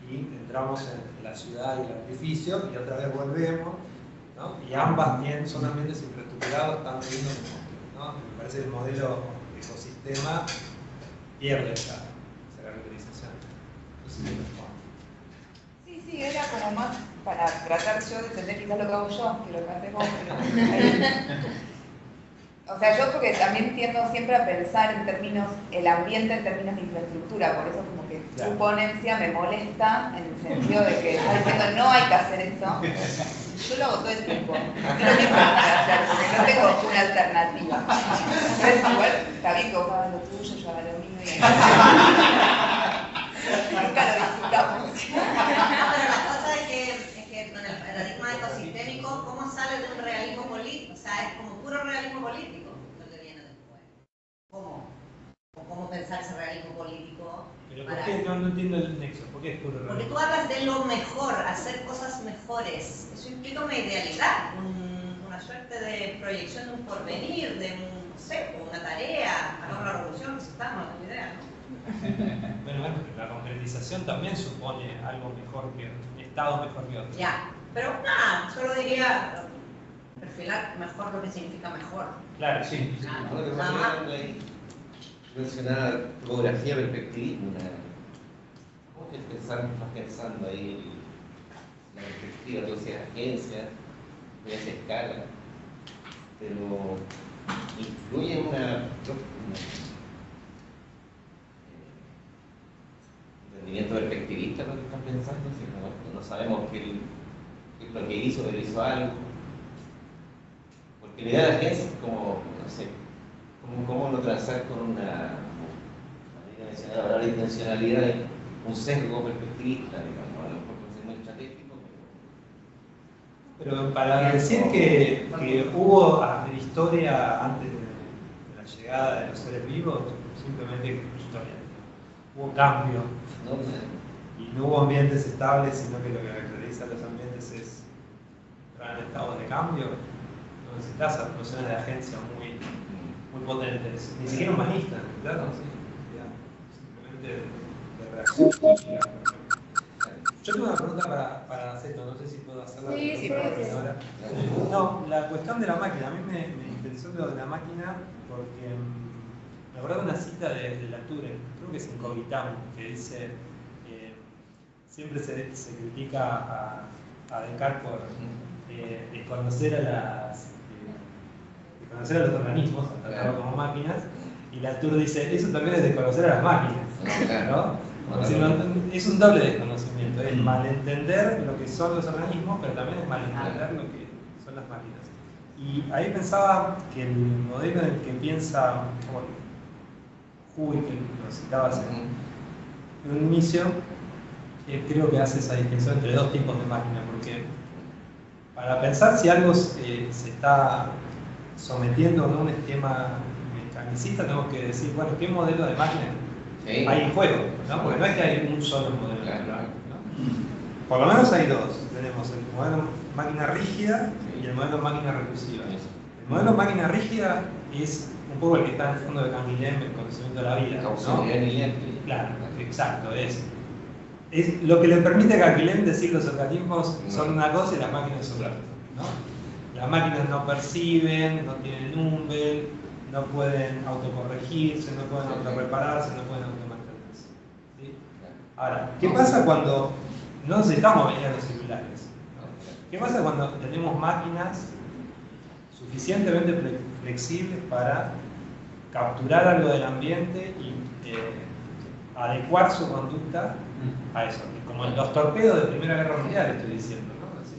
S4: y entramos en la ciudad y el edificio y otra vez volvemos, ¿no? Y ambas son ambientes infraestructurados, están viendo, ¿no? Me parece que el modelo ecosistema pierde esa caracterización. No sé si me respondo.
S3: Sí, era como más para tratar yo de entender quizás lo que hago yo, que lo que haces vos, pero... O sea, yo porque también tiendo siempre a pensar en términos, el ambiente en términos de infraestructura, por eso como que tu ponencia me molesta en el sentido de que está diciendo no hay que hacer esto. Yo lo hago todo el tiempo, no lo mismo para hacer, porque no tengo una alternativa. Entonces igual, está bien que vos hagas lo tuyo, yo haga lo mío y nunca lo disfrutamos.
S5: Pero la cosa es que con el paradigma ecosistémico, ¿cómo sale de un realismo político? O sea, es como puro realismo político lo que viene después. ¿Cómo? ¿O cómo pensar ese realismo político?
S4: Pero ¿por qué? No entiendo el nexo. ¿Por qué es puro realismo?
S5: Porque tú hablas de lo mejor, hacer cosas mejores. Eso implica una idealidad, una suerte de proyección de un porvenir, de un, no sé, una tarea. Hagamos la revolución, necesitamos una idea, ¿no?
S4: Bueno, la concretización también supone algo mejor que un estado mejor que otro.
S5: Ya, pero nada, solo diría perfilar mejor lo que significa mejor.
S4: Claro, sí.
S5: Nada más.
S2: Mencionaba topografía, perspectivismo. ¿Cómo que estás pensando ahí la perspectiva? Tú decías agencia, voy a hacer escala, pero influye en un entendimiento perspectivista lo que están pensando, si no sabemos qué es lo que hizo, pero hizo algo. Porque la idea de la agencia es como, no sé, cómo no trazar con una intencionalidad, un sesgo perspectivista, digamos, a lo mejor puede ser muy estratégico,
S4: pero para decir que hubo historia antes de la llegada de los seres vivos, simplemente historia. Hubo cambio, ¿no? Y no hubo ambientes estables, sino que lo que caracteriza a los ambientes es entrar en estados de cambio. No necesitas actuaciones de agencia muy potentes, ni siquiera humanistas, claro, sí, simplemente de reacción química. Yo tengo una pregunta para Zeto, no sé si puedo hacerla.
S3: Sí,
S4: ahora. No, la cuestión de la máquina, a mí me interesó lo de la máquina porque me acuerdo de una cita de Latour, creo que es en Cogitán, que dice siempre se critica a Descartes por desconocer a los organismos, a tratarlos como máquinas, y Latour dice, eso también es desconocer a las máquinas, ¿no? Es un doble desconocimiento, es malentender lo que son los organismos, pero también es malentender lo que son las máquinas. Y ahí pensaba que el modelo en el que piensa Huey, que lo citabas en un inicio, creo que hace esa distinción entre dos tipos de máquina, porque para pensar si algo se está sometiendo a un esquema mecanicista, tenemos que decir, bueno, ¿qué modelo de máquina
S2: Sí.
S4: hay en juego? ¿No? Porque no es que hay un solo modelo.
S2: Claro.
S4: ¿No? Por lo menos hay dos. Tenemos el modelo máquina rígida y el modelo máquina recursiva. El modelo máquina rígida es un poco el que está en el fondo de Canguilhem, el conocimiento de la vida, ¿no?
S2: Causalidad lineal.
S4: Claro, exacto, es lo que le permite a Canguilhem decir los organismos son una cosa y las máquinas son otra, ¿no? Las máquinas no perciben, no tienen Umbel, no pueden autocorregirse, no pueden autorrepararse, no pueden automantenerse. ¿Sí? Ahora, ¿qué pasa cuando no necesitamos venir a los celulares? ¿No? ¿Qué pasa cuando tenemos máquinas suficientemente flexibles para capturar algo del ambiente y adecuar su conducta a eso? Como en los torpedos de Primera Guerra Mundial estoy diciendo, ¿no? Así,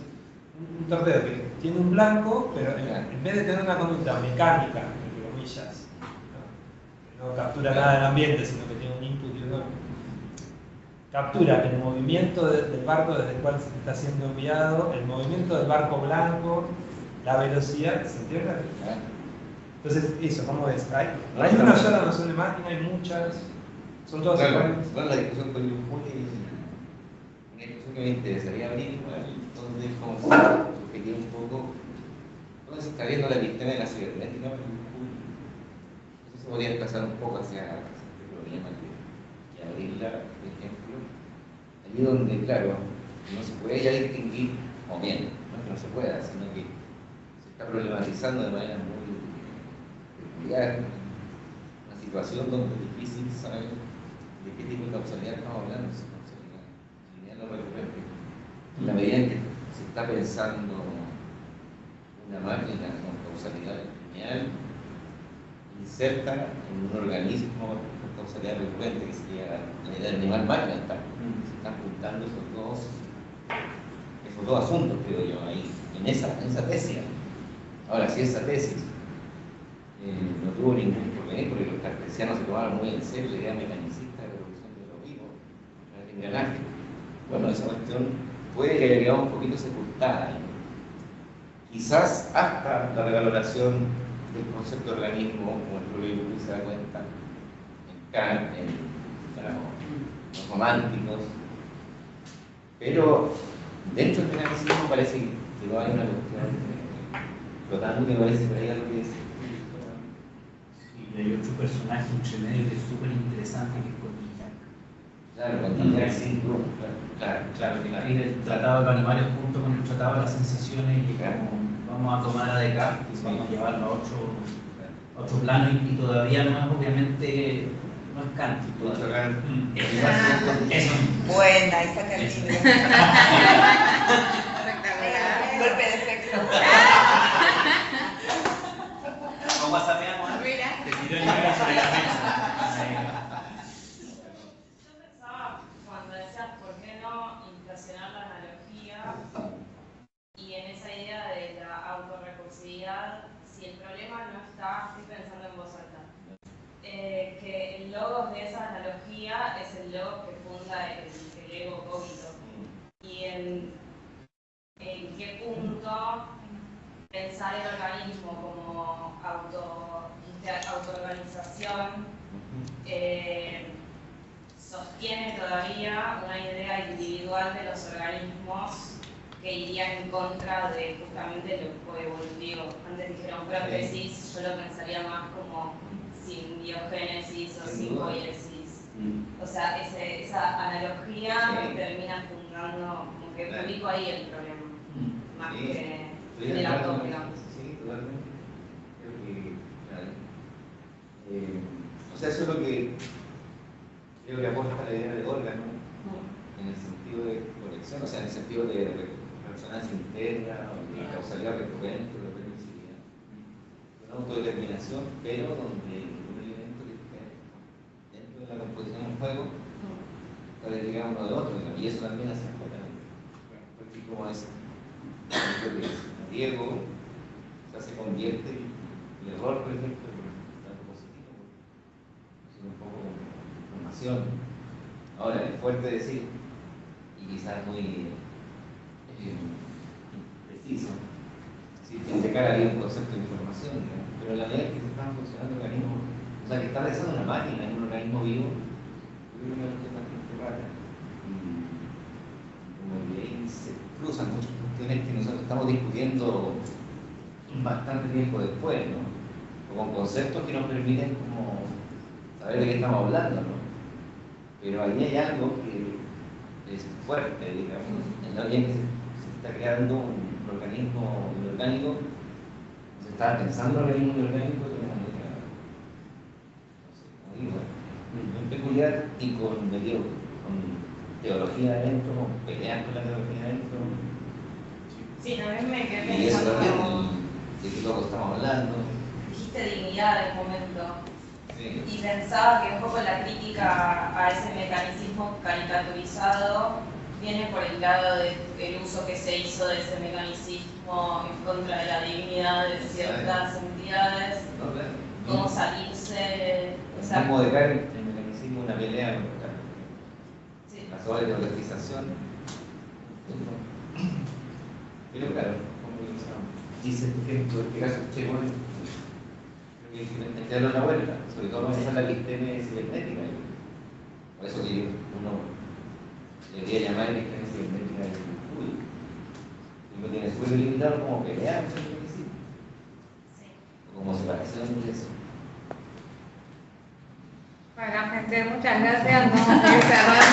S4: un torpedo que tiene un blanco, pero en vez de tener una conducta mecánica, entre comillas, ¿no? Que no captura nada del ambiente, sino que tiene un input y un output, captura el movimiento del barco desde el cual se está siendo enviado, el movimiento del barco blanco, la velocidad, ¿se entiende? Entonces, eso, ¿cómo ves? ¿Hay una sola noción de máquina? ¿Hay muchas? ¿Son todas iguales?
S2: Bueno, la discusión con Jung es una discusión que me interesaría abrir, donde es como sugerir un poco dónde se está viendo la episteme de la cibernética. Eso se podría desplazar un poco hacia este problema que abrirla, por ejemplo, allí donde, claro, no se puede ya distinguir, o bien, no es que no se pueda, sino que se está problematizando de manera muy peculiar una situación donde es difícil saber de qué tipo de causalidad estamos hablando, si causalidad lineal o recurrente. En la medida en que se está pensando una máquina con causalidad lineal, inserta en un organismo con causalidad recurrente, que sería la idea del animal máquina, se están juntando esos dos asuntos, creo yo, ahí, en esa tesis. Ahora, si esa tesis no tuvo ningún problema, porque los cartesianos se tomaron muy en serio la idea mecanicista de la evolución de lo vivo, el engranaje. Bueno, esa cuestión puede que haya quedado un poquito sepultada ahí. Quizás hasta la revaloración del concepto de organismo, como el propio Jung se da cuenta, en Kant, en los románticos, pero dentro del mecanicismo parece que no hay una cuestión flotando, que parece que hay algo que decir.
S6: Y hay otro personaje entre medio que es súper interesante, que es Condillac.
S2: Claro, Condillac, sí, claro.
S6: Que escribe el Tratado de los Animales junto con el Tratado de las Sensaciones, y como vamos a tomar a Descartes y vamos a llevarlo a otro plano, y todavía no es, obviamente, no es Kant. Eso.
S5: Buena, esa cartilla.
S3: Espectacular.
S5: Golpe de efecto.
S6: Vamos a sapear, ¿no?
S3: Mira.
S6: Te tiró el libro sobre la mesa.
S8: Yo pensaba, cuando decías por qué no inflacionar la analogía, y en esa idea de la autorrecursividad, si el problema no está, estoy pensando en voz alta, que el logos de esa analogía es el logos que funda el ego cogito. Y en qué punto pensar el organismo como autoorganización sostiene todavía una idea individual de los organismos que iría en contra de justamente lo coevolutivo. Antes dijeron prótesis, yo lo pensaría más como sin biogénesis o sin poiesis. O sea, esa analogía termina fundando, como que ubico ahí el problema, más que en el autor, digamos.
S2: Sí, totalmente. Creo que, claro. O sea, eso es lo que creo que aporta la idea de órgano, en el sentido de conexión, o sea, en el sentido de resonancia interna, o de causalidad recurrente, o de permisividad. Una autodeterminación, pero donde un elemento que esté dentro de la composición del juego está derivado uno de otro, y eso también hace importante. Porque como es Diego, se convierte el error, por ejemplo, en algo positivo, es un poco de información. Ahora, es fuerte decir y quizás muy preciso. Si de cara había un concepto de información, ¿no? Pero en la medida que se están funcionando organismos, o sea, que está realizando una máquina en un organismo vivo, yo creo que es una cuestión bastante rara. Y como que ahí se cruzan muchas cuestiones que nosotros estamos discutiendo bastante tiempo después, ¿no? O con conceptos que nos permiten como saber de qué estamos hablando, ¿no? Pero ahí hay algo que es fuerte, digamos, en la medida que se está creando un organismo inorgánico, se está pensando en organismo inorgánico de una manera, no sé, como digo, muy peculiar y con teología adentro, con peleas con la teología adentro.
S8: Sí, también me quedé
S2: Y eso también,
S8: pensando,
S2: de qué loco estamos hablando.
S8: dijiste dignidad en un momento,
S2: Sí.
S8: y pensaba que un poco la crítica a ese mecanismo caricaturizado viene por el lado del uso que se hizo de ese mecanismo en contra de la dignidad de ciertas entidades,
S2: No, claro.
S8: cómo salirse, o sea,
S2: Como de caer el mecanismo de una pelea contra
S8: sí.
S2: la sobreteologización. Pero claro, como dice que en este caso Che, bueno, creo que hay que darle una vuelta, sobre todo cuando está la episteme cibernética. Por eso que uno debería llamar episteme cibernética del estudio. Y uno tiene súper limitado como pelear, o como separación de eso.
S3: Bueno, gente, muchas gracias. Vamos a ir cerrando.